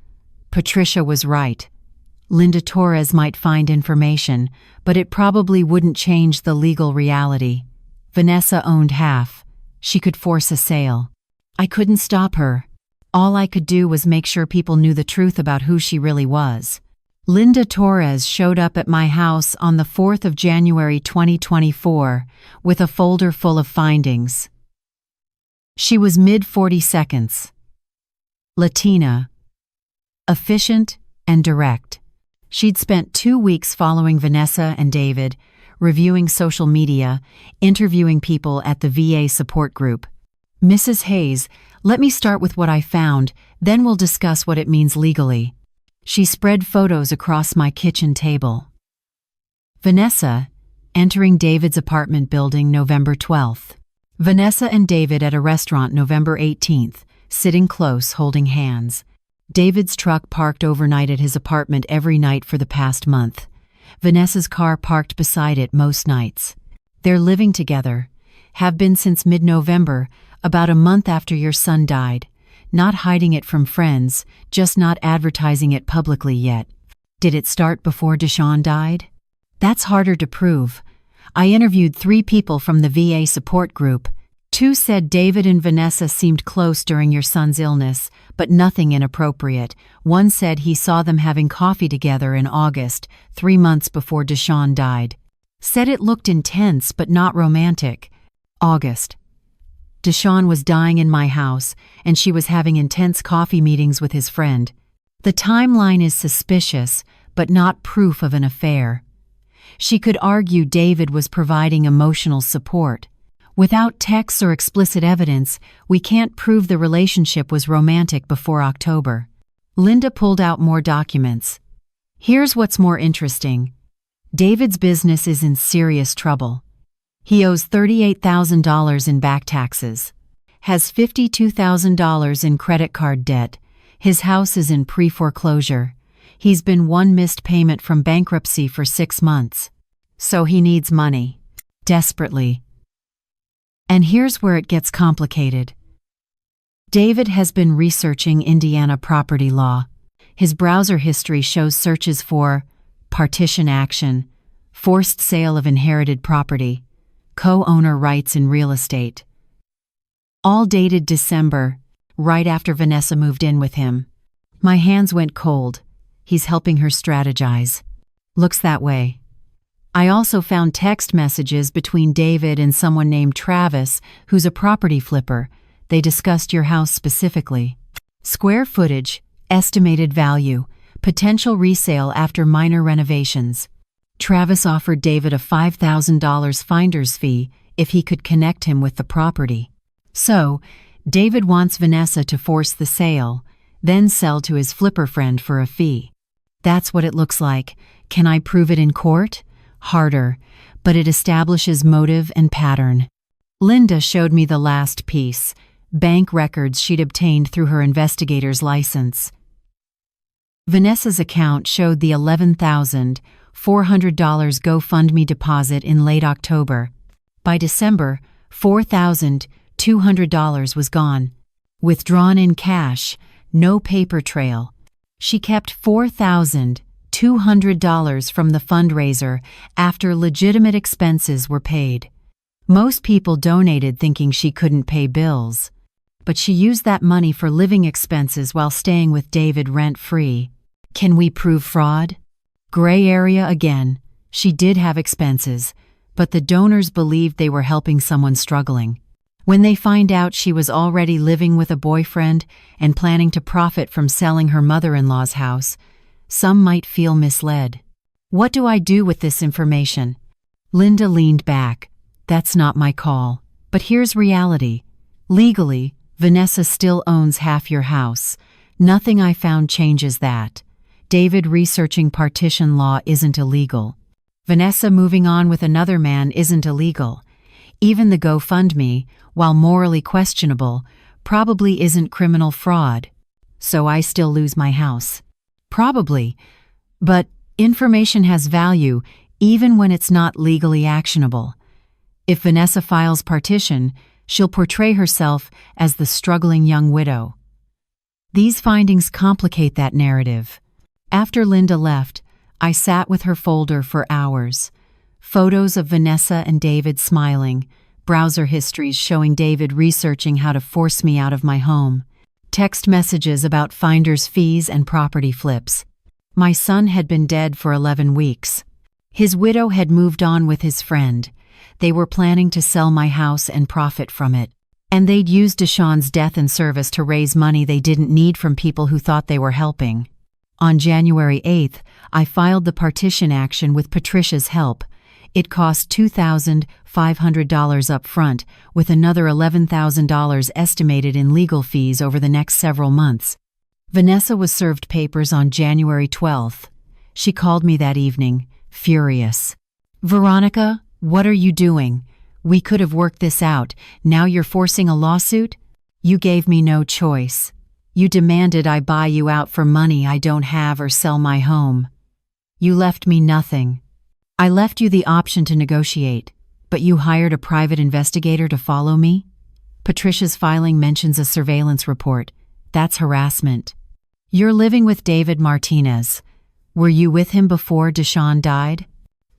Patricia was right. Linda Torres might find information, but it probably wouldn't change the legal reality. Vanessa owned half. She could force a sale. I couldn't stop her. All I could do was make sure people knew the truth about who she really was. Linda Torres showed up at my house on the 4th of January 2024 with a folder full of findings. She was mid-42s. Latina. Efficient and direct. She'd spent 2 weeks following Vanessa and David, reviewing social media, interviewing people at the VA support group. Mrs. Hayes, let me start with what I found, then we'll discuss what it means legally. She spread photos across my kitchen table. Vanessa, entering David's apartment building November 12th. Vanessa and David at a restaurant November 18th, sitting close, holding hands. David's truck parked overnight at his apartment every night for the past month. Vanessa's car parked beside it most nights. They're living together. Have been since mid-November, about a month after your son died. Not hiding it from friends, just not advertising it publicly yet. Did it start before Deshaun died? That's harder to prove. I interviewed 3 people from the VA support group. 2 said David and Vanessa seemed close during your son's illness, but nothing inappropriate. 1 said he saw them having coffee together in August, 3 months before Deshaun died. Said it looked intense but not romantic. August. Deshaun was dying in my house, and she was having intense coffee meetings with his friend. The timeline is suspicious, but not proof of an affair. She could argue David was providing emotional support. Without texts or explicit evidence, we can't prove the relationship was romantic before October. Linda pulled out more documents. Here's what's more interesting. David's business is in serious trouble. He owes $38,000 in back taxes. Has $52,000 in credit card debt. His house is in pre-foreclosure. He's been 1 missed payment from bankruptcy for 6 months. So he needs money. Desperately. And here's where it gets complicated. David has been researching Indiana property law. His browser history shows searches for partition action, forced sale of inherited property, co-owner rights in real estate. All dated December, right after Vanessa moved in with him. My hands went cold. He's helping her strategize. Looks that way. I also found text messages between David and someone named Travis, who's a property flipper. They discussed your house specifically. Square footage, estimated value, potential resale after minor renovations. Travis offered David a $5,000 finder's fee if he could connect him with the property. So, David wants Vanessa to force the sale, then sell to his flipper friend for a fee. That's what it looks like. Can I prove it in court? Harder, but it establishes motive and pattern. Linda showed me the last piece, bank records she'd obtained through her investigator's license. Vanessa's account showed the $11,400 GoFundMe deposit in late October. By December, $4,200 was gone. Withdrawn in cash, no paper trail. She kept $4,200 from the fundraiser after legitimate expenses were paid. Most people donated thinking she couldn't pay bills. But she used that money for living expenses while staying with David rent-free. Can we prove fraud? Gray area again. She did have expenses, but the donors believed they were helping someone struggling. When they find out she was already living with a boyfriend and planning to profit from selling her mother-in-law's house, some might feel misled. What do I do with this information? Linda leaned back. That's not my call. But here's reality. Legally, Vanessa still owns half your house. Nothing I found changes that. David researching partition law isn't illegal. Vanessa moving on with another man isn't illegal. Even the GoFundMe, while morally questionable, probably isn't criminal fraud. So I still lose my house. Probably. But information has value even when it's not legally actionable. If Vanessa files partition, she'll portray herself as the struggling young widow. These findings complicate that narrative. After Linda left, I sat with her folder for hours. Photos of Vanessa and David smiling, browser histories showing David researching how to force me out of my home, text messages about finder's fees and property flips. My son had been dead for 11 weeks. His widow had moved on with his friend. They were planning to sell my house and profit from it. And they'd used Deshawn's death in service to raise money they didn't need from people who thought they were helping. On January 8th, I filed the partition action with Patricia's help. It cost $2,500 up front, with another $11,000 estimated in legal fees over the next several months. Vanessa was served papers on January 12th. She called me that evening, furious. "Veronica, what are you doing? We could have worked this out. Now you're forcing a lawsuit? You gave me no choice. You demanded I buy you out for money I don't have or sell my home. You left me nothing. I left you the option to negotiate, but you hired a private investigator to follow me? Patricia's filing mentions a surveillance report. That's harassment. You're living with David Martinez. Were you with him before Deshawn died?"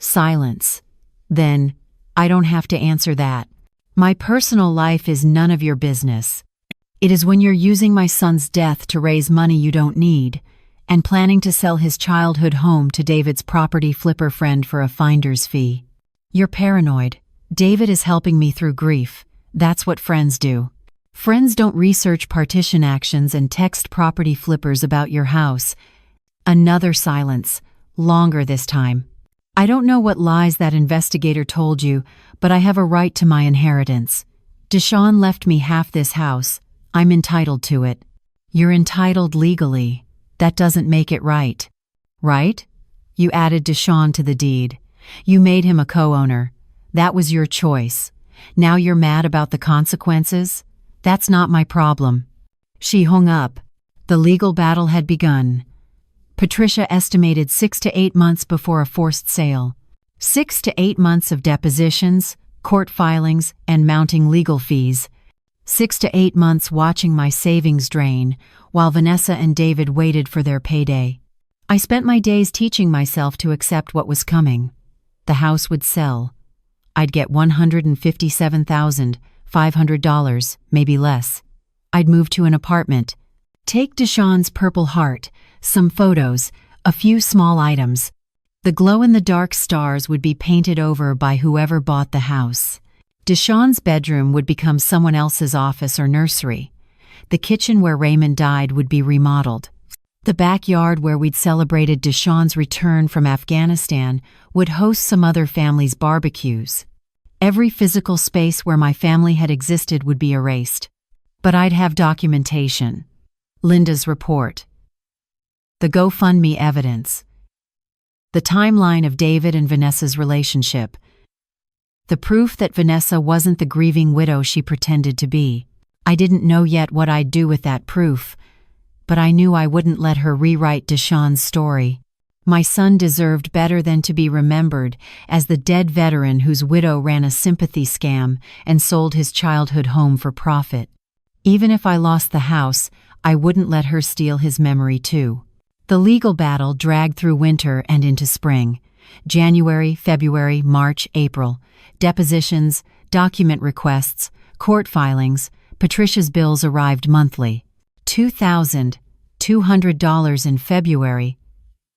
Silence. Then, "I don't have to answer that. My personal life is none of your business. It is when you're using my son's death to raise money you don't need, and planning to sell his childhood home to David's property flipper friend for a finder's fee. You're paranoid. David is helping me through grief. That's what friends do. Friends don't research partition actions and text property flippers about your house." Another silence, longer this time. "I don't know what lies that investigator told you, but I have a right to my inheritance. Deshawn left me half this house. I'm entitled to it." "You're entitled legally. That doesn't make it right." "Right? You added Deshawn to the deed. You made him a co-owner. That was your choice. Now you're mad about the consequences? That's not my problem." She hung up. The legal battle had begun. Patricia estimated 6 to 8 months before a forced sale. 6 to 8 months of depositions, court filings, and mounting legal fees. 6 to 8 months watching my savings drain, while Vanessa and David waited for their payday. I spent my days teaching myself to accept what was coming. The house would sell. I'd get $157,500, maybe less. I'd move to an apartment. Take Deshawn's Purple Heart, some photos, a few small items. The glow-in-the-dark stars would be painted over by whoever bought the house. Deshawn's bedroom would become someone else's office or nursery. The kitchen where Raymond died would be remodeled. The backyard where we'd celebrated Deshawn's return from Afghanistan would host some other family's barbecues. Every physical space where my family had existed would be erased. But I'd have documentation. Linda's report. The GoFundMe evidence. The timeline of David and Vanessa's relationship. The proof that Vanessa wasn't the grieving widow she pretended to be. I didn't know yet what I'd do with that proof, but I knew I wouldn't let her rewrite Deshawn's story. My son deserved better than to be remembered as the dead veteran whose widow ran a sympathy scam and sold his childhood home for profit. Even if I lost the house, I wouldn't let her steal his memory too. The legal battle dragged through winter and into spring. January, February, March, April. Depositions, document requests, court filings. Patricia's bills arrived monthly. $2,200 in February.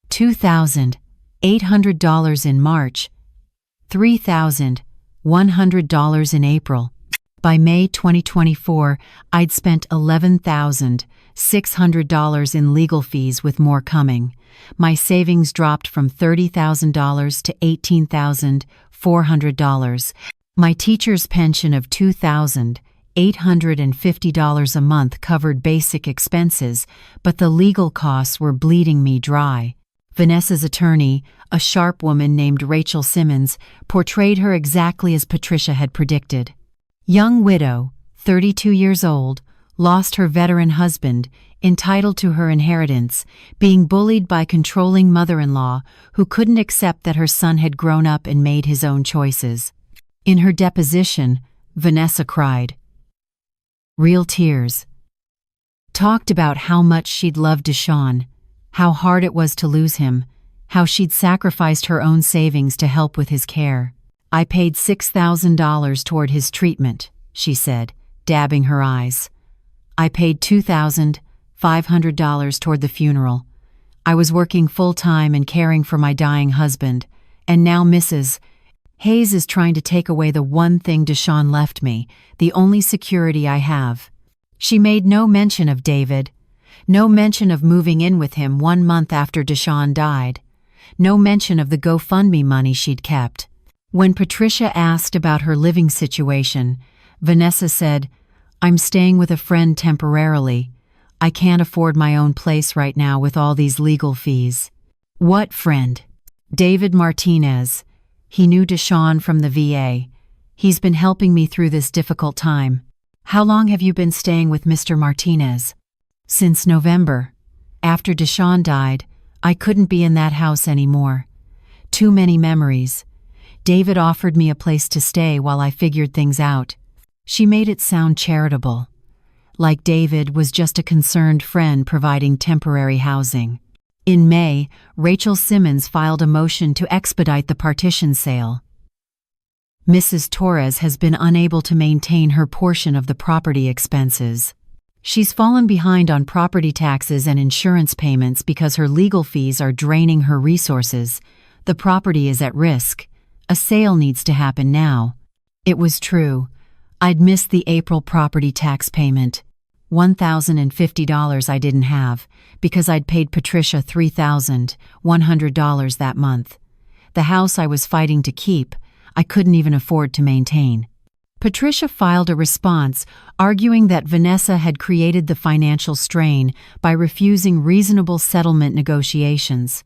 $2,800 in March. $3,100 in April. By May 2024, I'd spent $11,600 in legal fees with more coming. My savings dropped from $30,000 to $18,400. My teacher's pension of $2,850 a month covered basic expenses, but the legal costs were bleeding me dry. Vanessa's attorney, a sharp woman named Rachel Simmons, portrayed her exactly as Patricia had predicted. Young widow, 32 years old, lost her veteran husband, entitled to her inheritance, being bullied by controlling mother-in-law who couldn't accept that her son had grown up and made his own choices. In her deposition, Vanessa cried. Real tears. Talked about how much she'd loved Deshaun, how hard it was to lose him, how she'd sacrificed her own savings to help with his care. I paid $6,000 toward his treatment, she said, dabbing her eyes. I paid $2,500 toward the funeral. I was working full-time and caring for my dying husband, and now Mrs. Hayes is trying to take away the one thing Deshaun left me, the only security I have. She made no mention of David, no mention of moving in with him 1 month after Deshaun died, no mention of the GoFundMe money she'd kept. When Patricia asked about her living situation, Vanessa said, "I'm staying with a friend temporarily. I can't afford my own place right now with all these legal fees." "What friend?" "David Martinez. He knew Deshaun from the VA. He's been helping me through this difficult time." "How long have you been staying with Mr. Martinez?" "Since November. After Deshaun died, I couldn't be in that house anymore. Too many memories. David offered me a place to stay while I figured things out." She made it sound charitable, like David was just a concerned friend providing temporary housing. In May, Rachel Simmons filed a motion to expedite the partition sale. Mrs. Torres has been unable to maintain her portion of the property expenses. She's fallen behind on property taxes and insurance payments because her legal fees are draining her resources. The property is at risk. A sale needs to happen now. It was true. I'd missed the April property tax payment. $1,050 I didn't have, because I'd paid Patricia $3,100 that month. The house I was fighting to keep, I couldn't even afford to maintain. Patricia filed a response arguing that Vanessa had created the financial strain by refusing reasonable settlement negotiations.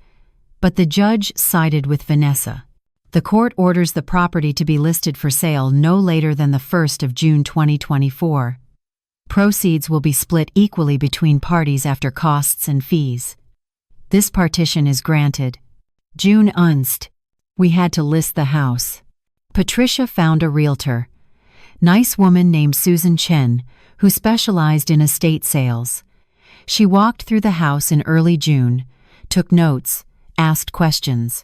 But the judge sided with Vanessa. The court orders the property to be listed for sale no later than the 1st of June 2024. Proceeds will be split equally between parties after costs and fees. This partition is granted. June unst. We had to list the house. Patricia found a realtor. Nice woman named Susan Chen, who specialized in estate sales. She walked through the house in early June, took notes, asked questions.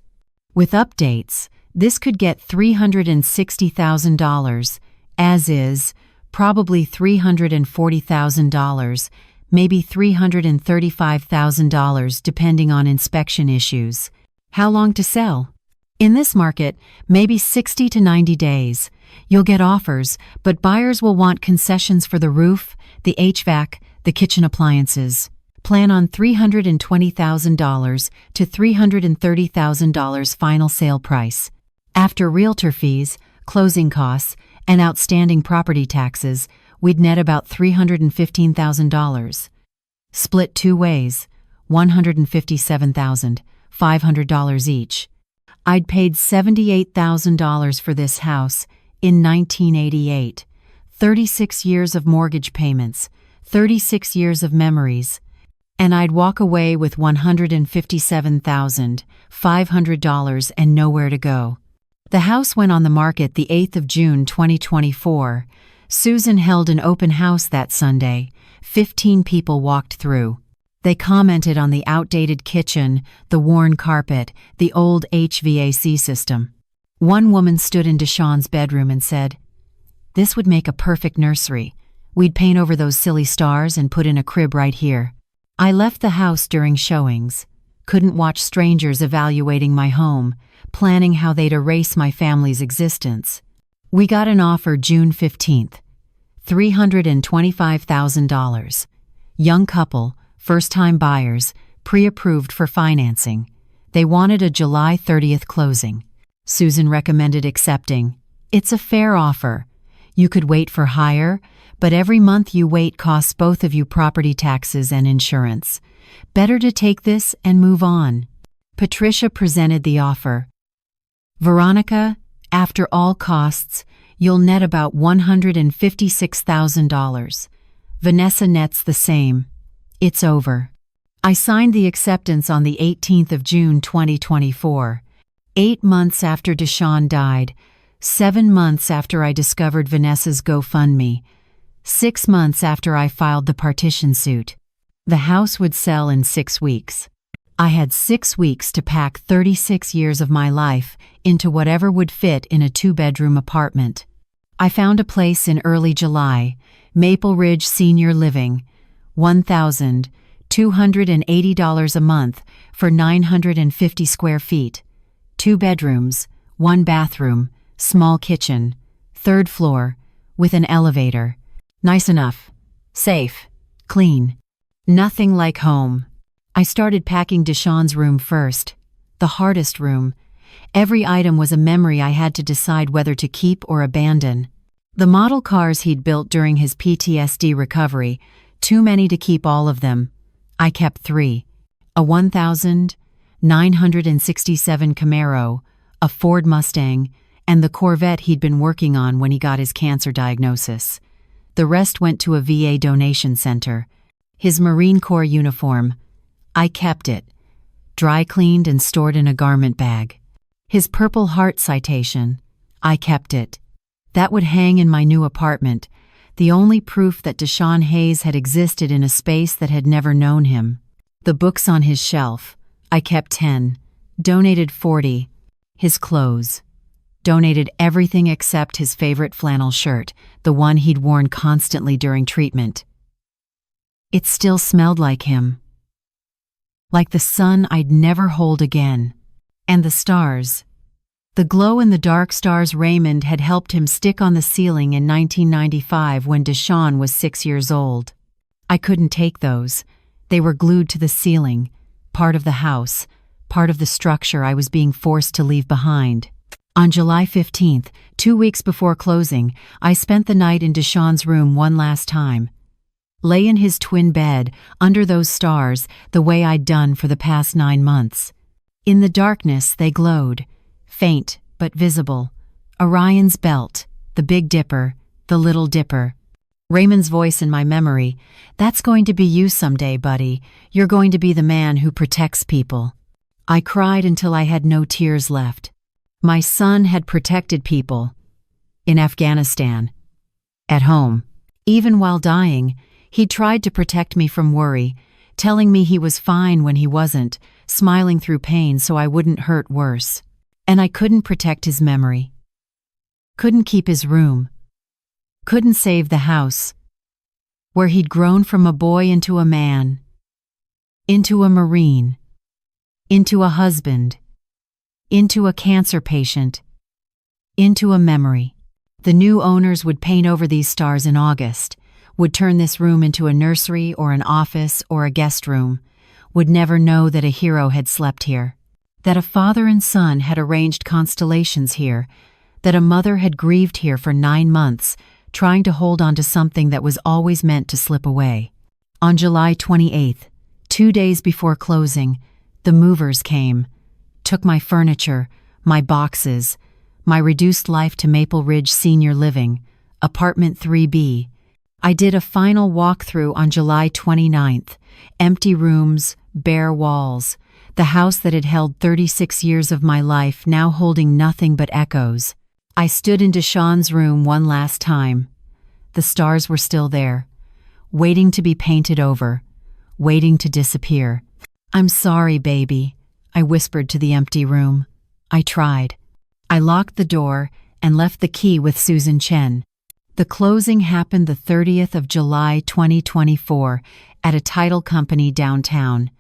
With updates, this could get $360,000, as is, probably $340,000, maybe $335,000 depending on inspection issues. How long to sell? In this market, maybe 60 to 90 days. You'll get offers, but buyers will want concessions for the roof, the HVAC, the kitchen appliances. Plan on $320,000 to $330,000 final sale price. After realtor fees, closing costs, and outstanding property taxes, we'd net about $315,000. Split 2 ways, $157,500 each. I'd paid $78,000 for this house in 1988. 36 years of mortgage payments, 36 years of memories, and I'd walk away with $157,500 and nowhere to go. The house went on the market the 8th of June 2024. Susan held an open house that Sunday. 15 people walked through. They commented on the outdated kitchen, the worn carpet, the old HVAC system. One woman stood in Deshaun's bedroom and said, "This would make a perfect nursery. We'd paint over those silly stars and put in a crib right here." I left the house during showings. Couldn't watch strangers evaluating my home, planning how they'd erase my family's existence. We got an offer June 15th. $325,000. Young couple, first-time buyers, pre-approved for financing. They wanted a July 30th closing. Susan recommended accepting. It's a fair offer. You could wait for higher, but every month you wait costs both of you property taxes and insurance. Better to take this and move on. Patricia presented the offer. "Veronica, after all costs, you'll net about $156,000. Vanessa nets the same. It's over." I signed the acceptance on the 18th of June 2024. 8 months after Deshaun died, 7 months after I discovered Vanessa's GoFundMe. 6 months after I filed the partition suit. The house would sell in 6 weeks. I had 6 weeks to pack 36 years of my life into whatever would fit in a 2-bedroom apartment. I found a place in early July, Maple Ridge Senior Living, $1,280 a month for 950 square feet. 2 bedrooms, 1 bathroom, small kitchen, 3rd floor, with an elevator. Nice enough. Safe. Clean. Nothing like home. I started packing Deshawn's room first. The hardest room. Every item was a memory I had to decide whether to keep or abandon. The model cars he'd built during his PTSD recovery, too many to keep all of them. I kept 3. A 1967 Camaro, a Ford Mustang, and the Corvette he'd been working on when he got his cancer diagnosis. The rest went to a VA donation center. His Marine Corps uniform. I kept it, dry cleaned and stored in a garment bag. His Purple Heart citation. I kept it. That would hang in my new apartment, the only proof that Deshawn Hayes had existed in a space that had never known him. The books on his shelf. I kept 10. Donated 40. His clothes. Donated everything except his favorite flannel shirt, the one he'd worn constantly during treatment. It still smelled like him. Like the sun I'd never hold again. And the stars. The glow-in-the-dark stars Raymond had helped him stick on the ceiling in 1995 when Deshawn was 6 years old. I couldn't take those. They were glued to the ceiling, part of the house, part of the structure I was being forced to leave behind. On July 15th, 2 weeks before closing, I spent the night in Deshawn's room one last time. Lay in his twin bed, under those stars, the way I'd done for the past 9 months. In the darkness they glowed, faint but visible. Orion's belt, the Big Dipper, the Little Dipper. Raymond's voice in my memory, "That's going to be you someday, buddy. You're going to be the man who protects people." I cried until I had no tears left. My son had protected people. In Afghanistan. At home. Even while dying, he tried to protect me from worry, telling me he was fine when he wasn't, smiling through pain so I wouldn't hurt worse. And I couldn't protect his memory. Couldn't keep his room. Couldn't save the house. Where he'd grown from a boy into a man. Into a Marine. Into a husband. Into a cancer patient. Into a memory. The new owners would paint over these stars in August, would turn this room into a nursery or an office or a guest room, would never know that a hero had slept here, that a father and son had arranged constellations here, that a mother had grieved here for 9 months, trying to hold on to something that was always meant to slip away. On July 28th, 2 days before closing, the movers came, took my furniture, my boxes, my reduced life to Maple Ridge Senior Living, apartment 3B. I did a final walkthrough on July 29th, empty rooms, bare walls, the house that had held 36 years of my life now holding nothing but echoes. I stood in Deshawn's room one last time. The stars were still there, waiting to be painted over, waiting to disappear. "I'm sorry, baby," I whispered to the empty room. I tried. I locked the door and left the key with Susan Chen. The closing happened the 30th of July 2024 at a title company downtown.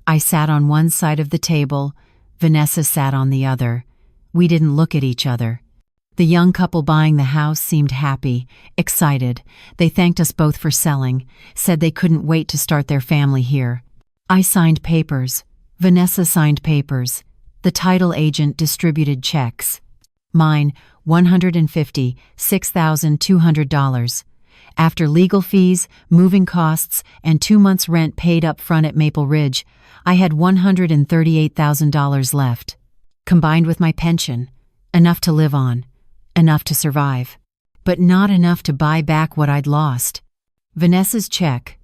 I sat on one side of the table, Vanessa sat on the other. We didn't look at each other. The young couple buying the house seemed happy, excited. They thanked us both for selling, said they couldn't wait to start their family here. I signed papers. Vanessa signed papers. The title agent distributed checks. Mine, $156,200. After legal fees, moving costs, and 2 months' rent paid up front at Maple Ridge, I had $138,000 left. Combined with my pension, enough to live on, enough to survive, but not enough to buy back what I'd lost. Vanessa's check.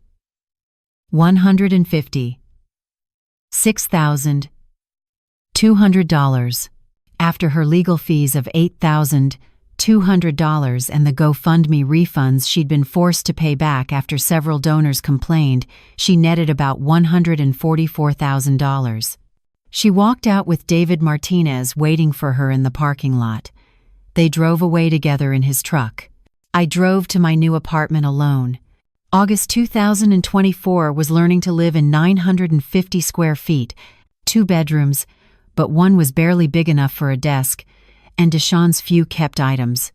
$156,200. After her legal fees of $8,000, $200, and the GoFundMe refunds she'd been forced to pay back after several donors complained, she netted about $144,000. She walked out with David Martinez waiting for her in the parking lot. They drove away together in his truck. I drove to my new apartment alone. August 2024 was learning to live in 950 square feet, 2 bedrooms, but one was barely big enough for a desk, and Deshawn's few kept items.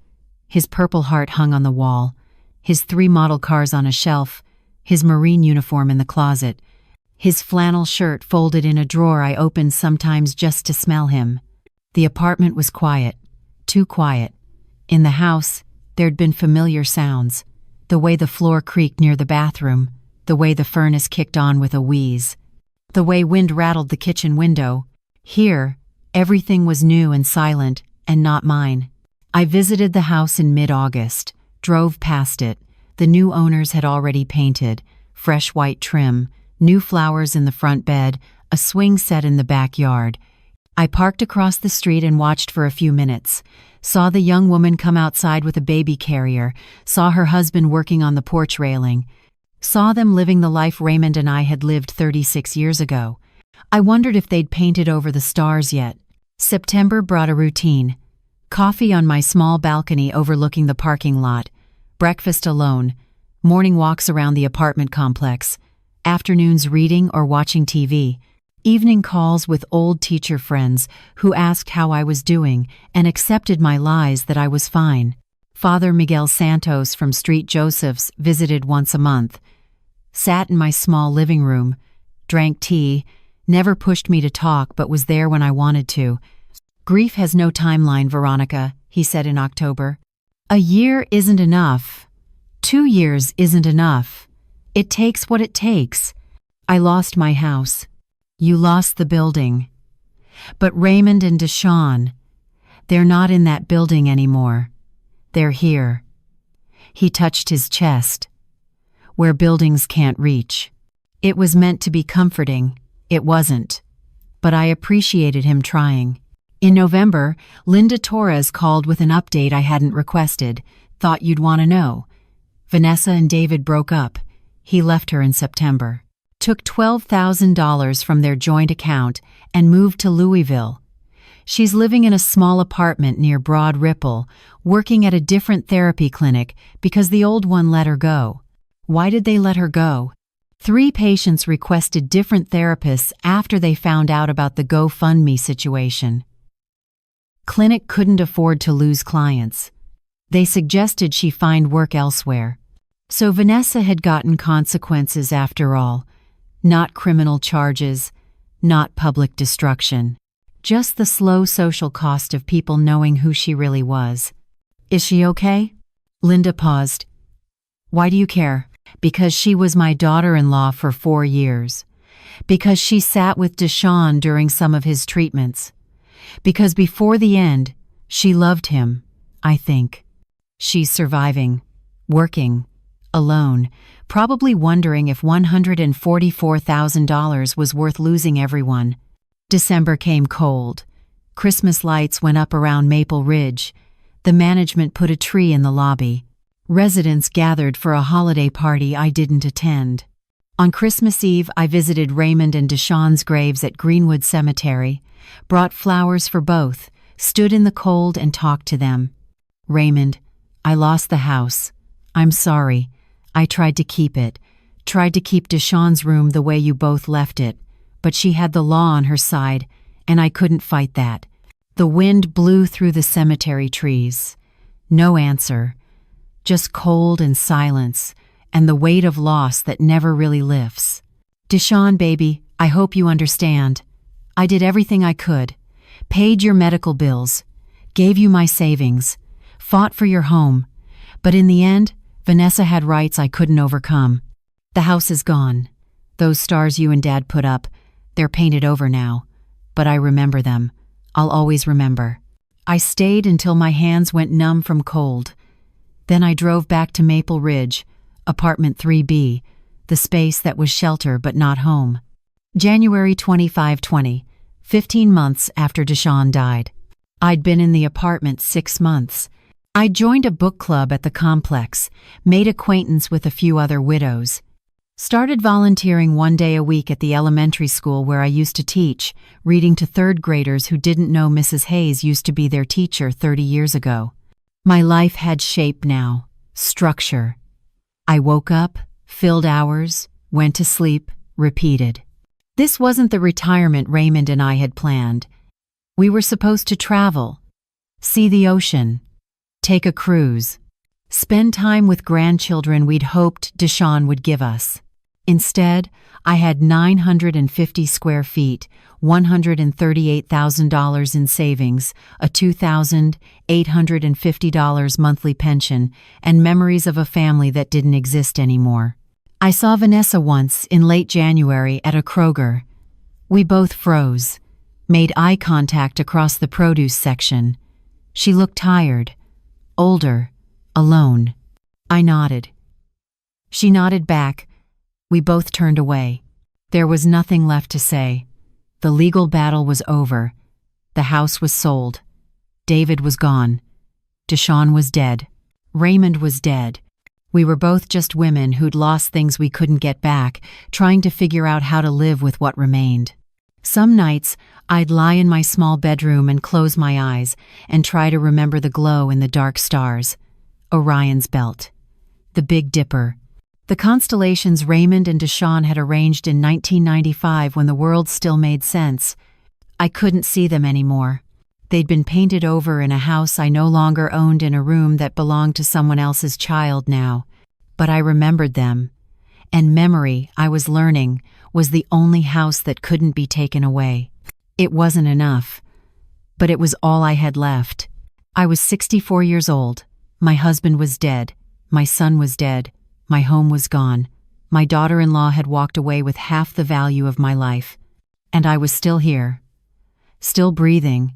His Purple Heart hung on the wall, his 3 model cars on a shelf, his Marine uniform in the closet, his flannel shirt folded in a drawer I opened sometimes just to smell him. The apartment was quiet, too quiet. In the house, there'd been familiar sounds. The way the floor creaked near the bathroom, the way the furnace kicked on with a wheeze, the way wind rattled the kitchen window. Here, everything was new and silent, and not mine. I visited the house in mid-August, drove past it. The new owners had already painted, fresh white trim, new flowers in the front bed, a swing set in the backyard. I parked across the street and watched for a few minutes. Saw the young woman come outside with a baby carrier, saw her husband working on the porch railing, saw them living the life Raymond and I had lived 36 years ago. I wondered if they'd painted over the stars yet. September brought a routine. Coffee on my small balcony overlooking the parking lot, breakfast alone, morning walks around the apartment complex, afternoons reading or watching TV, evening calls with old teacher friends who asked how I was doing and accepted my lies that I was fine. Father Miguel Santos from Street Joseph's visited once a month. Sat in my small living room, drank tea, never pushed me to talk but was there when I wanted to. "Grief has no timeline, Veronica," he said in October. "A year isn't enough. 2 years isn't enough. It takes what it takes. I lost my house. You lost the building. But Raymond and Deshawn, they're not in that building anymore. They're here." He touched his chest, where buildings can't reach. It was meant to be comforting. It wasn't. But I appreciated him trying. In November, Linda Torres called with an update I hadn't requested. "Thought you'd want to know. Vanessa and David broke up. He left her in September. Took $12,000 from their joint account and moved to Louisville. She's living in a small apartment near Broad Ripple, working at a different therapy clinic because the old one let her go." Why did they let her go? 3 patients requested different therapists after they found out about the GoFundMe situation. Clinic couldn't afford to lose clients. They suggested she find work elsewhere. So Vanessa had gotten consequences after all. Not criminal charges, not public destruction. Just the slow social cost of people knowing who she really was. "Is she okay?" Linda paused. "Why do you care?" "Because she was my daughter-in-law for 4 years. Because she sat with Deshawn during some of his treatments. Because before the end, she loved him, I think. She's surviving, working, alone, probably wondering if $144,000 was worth losing everyone." December came cold. Christmas lights went up around Maple Ridge. The management put a tree in the lobby. Residents gathered for a holiday party I didn't attend. On Christmas Eve, I visited Raymond and Deshawn's graves at Greenwood Cemetery, brought flowers for both, stood in the cold and talked to them. "Raymond, I lost the house. I'm sorry. I tried to keep it. Tried to keep Deshawn's room the way you both left it, but she had the law on her side, and I couldn't fight that." The wind blew through the cemetery trees. No answer. Just cold and silence, and the weight of loss that never really lifts. "Deshawn, baby, I hope you understand. I did everything I could. Paid your medical bills. Gave you my savings. Fought for your home. But in the end, Vanessa had rights I couldn't overcome. The house is gone. Those stars you and Dad put up, they're painted over now. But I remember them. I'll always remember." I stayed until my hands went numb from cold. Then I drove back to Maple Ridge, apartment 3B, the space that was shelter but not home. January 25, 15 months after Deshawn died. I'd been in the apartment 6 months. I joined a book club at the complex, made acquaintance with a few other widows, started volunteering 1 day a week at the elementary school where I used to teach, reading to third graders who didn't know Mrs. Hayes used to be their teacher 30 years ago. My life had shape now, structure. I woke up, filled hours, went to sleep, repeated. This wasn't the retirement Raymond and I had planned. We were supposed to travel, see the ocean, take a cruise, spend time with grandchildren we'd hoped Deshawn would give us. Instead, I had 950 square feet, $138,000 in savings, a $2,850 monthly pension, and memories of a family that didn't exist anymore. I saw Vanessa once in late January at a Kroger. We both froze, made eye contact across the produce section. She looked tired, older, alone. I nodded. She nodded back. We both turned away. There was nothing left to say. The legal battle was over. The house was sold. David was gone. Deshawn was dead. Raymond was dead. We were both just women who'd lost things we couldn't get back, trying to figure out how to live with what remained. Some nights, I'd lie in my small bedroom and close my eyes and try to remember the glow in the dark stars. Orion's Belt. The Big Dipper. The constellations Raymond and Deshawn had arranged in 1995 when the world still made sense. I couldn't see them anymore. They'd been painted over in a house I no longer owned in a room that belonged to someone else's child now. But I remembered them. And memory, I was learning, was the only house that couldn't be taken away. It wasn't enough. But it was all I had left. I was 64 years old. My husband was dead. My son was dead. My home was gone. My daughter-in-law had walked away with half the value of my life. And I was still here. Still breathing.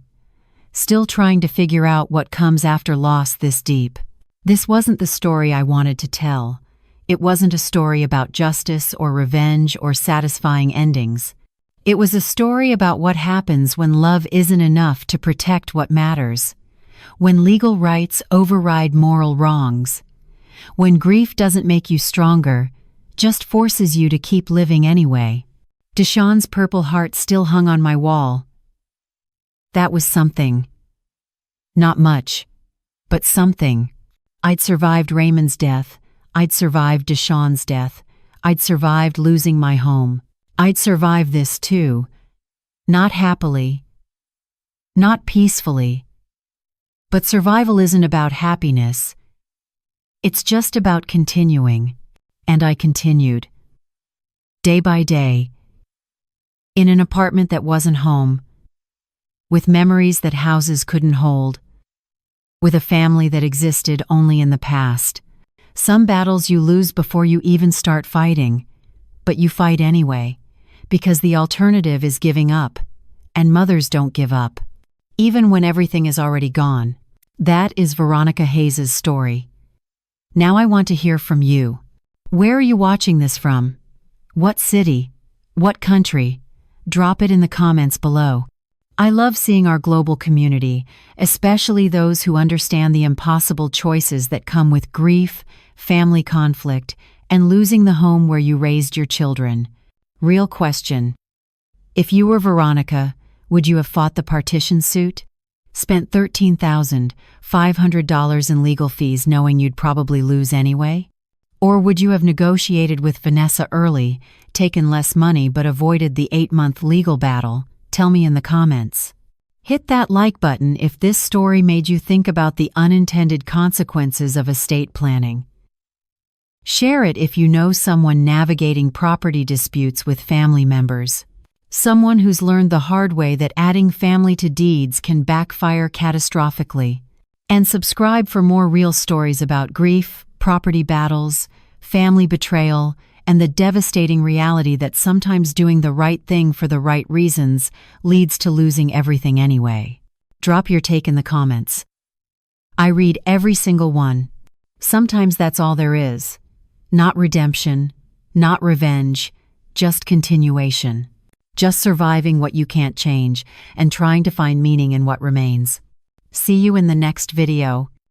Still trying to figure out what comes after loss this deep. This wasn't the story I wanted to tell. It wasn't a story about justice or revenge or satisfying endings. It was a story about what happens when love isn't enough to protect what matters. When legal rights override moral wrongs. When grief doesn't make you stronger, just forces you to keep living anyway. Deshawn's purple heart still hung on my wall. That was something. Not much, but something. I'd survived Raymond's death. I'd survived Deshawn's death. I'd survived losing my home. I'd survived this too. Not happily. Not peacefully. But survival isn't about happiness. It's just about continuing. And I continued. Day by day. In an apartment that wasn't home. With memories that houses couldn't hold. With a family that existed only in the past. Some battles you lose before you even start fighting. But you fight anyway. Because the alternative is giving up. And mothers don't give up. Even when everything is already gone. That is Veronica Hayes' story. Now I want to hear from you. Where are you watching this from? What city? What country? Drop it in the comments below. I love seeing our global community, especially those who understand the impossible choices that come with grief, family conflict, and losing the home where you raised your children. Real question. If you were Veronica, would you have fought the partition suit? Spent $13,500 in legal fees knowing you'd probably lose anyway? Or would you have negotiated with Vanessa early, taken less money but avoided the 8-month legal battle? Tell me in the comments. Hit that like button if this story made you think about the unintended consequences of estate planning. Share it if you know someone navigating property disputes with family members. Someone who's learned the hard way that adding family to deeds can backfire catastrophically. And subscribe for more real stories about grief, property battles, family betrayal, and the devastating reality that sometimes doing the right thing for the right reasons leads to losing everything anyway. Drop your take in the comments. I read every single one. Sometimes that's all there is. Not redemption, not revenge, just continuation. Just surviving what you can't change and trying to find meaning in what remains. See you in the next video.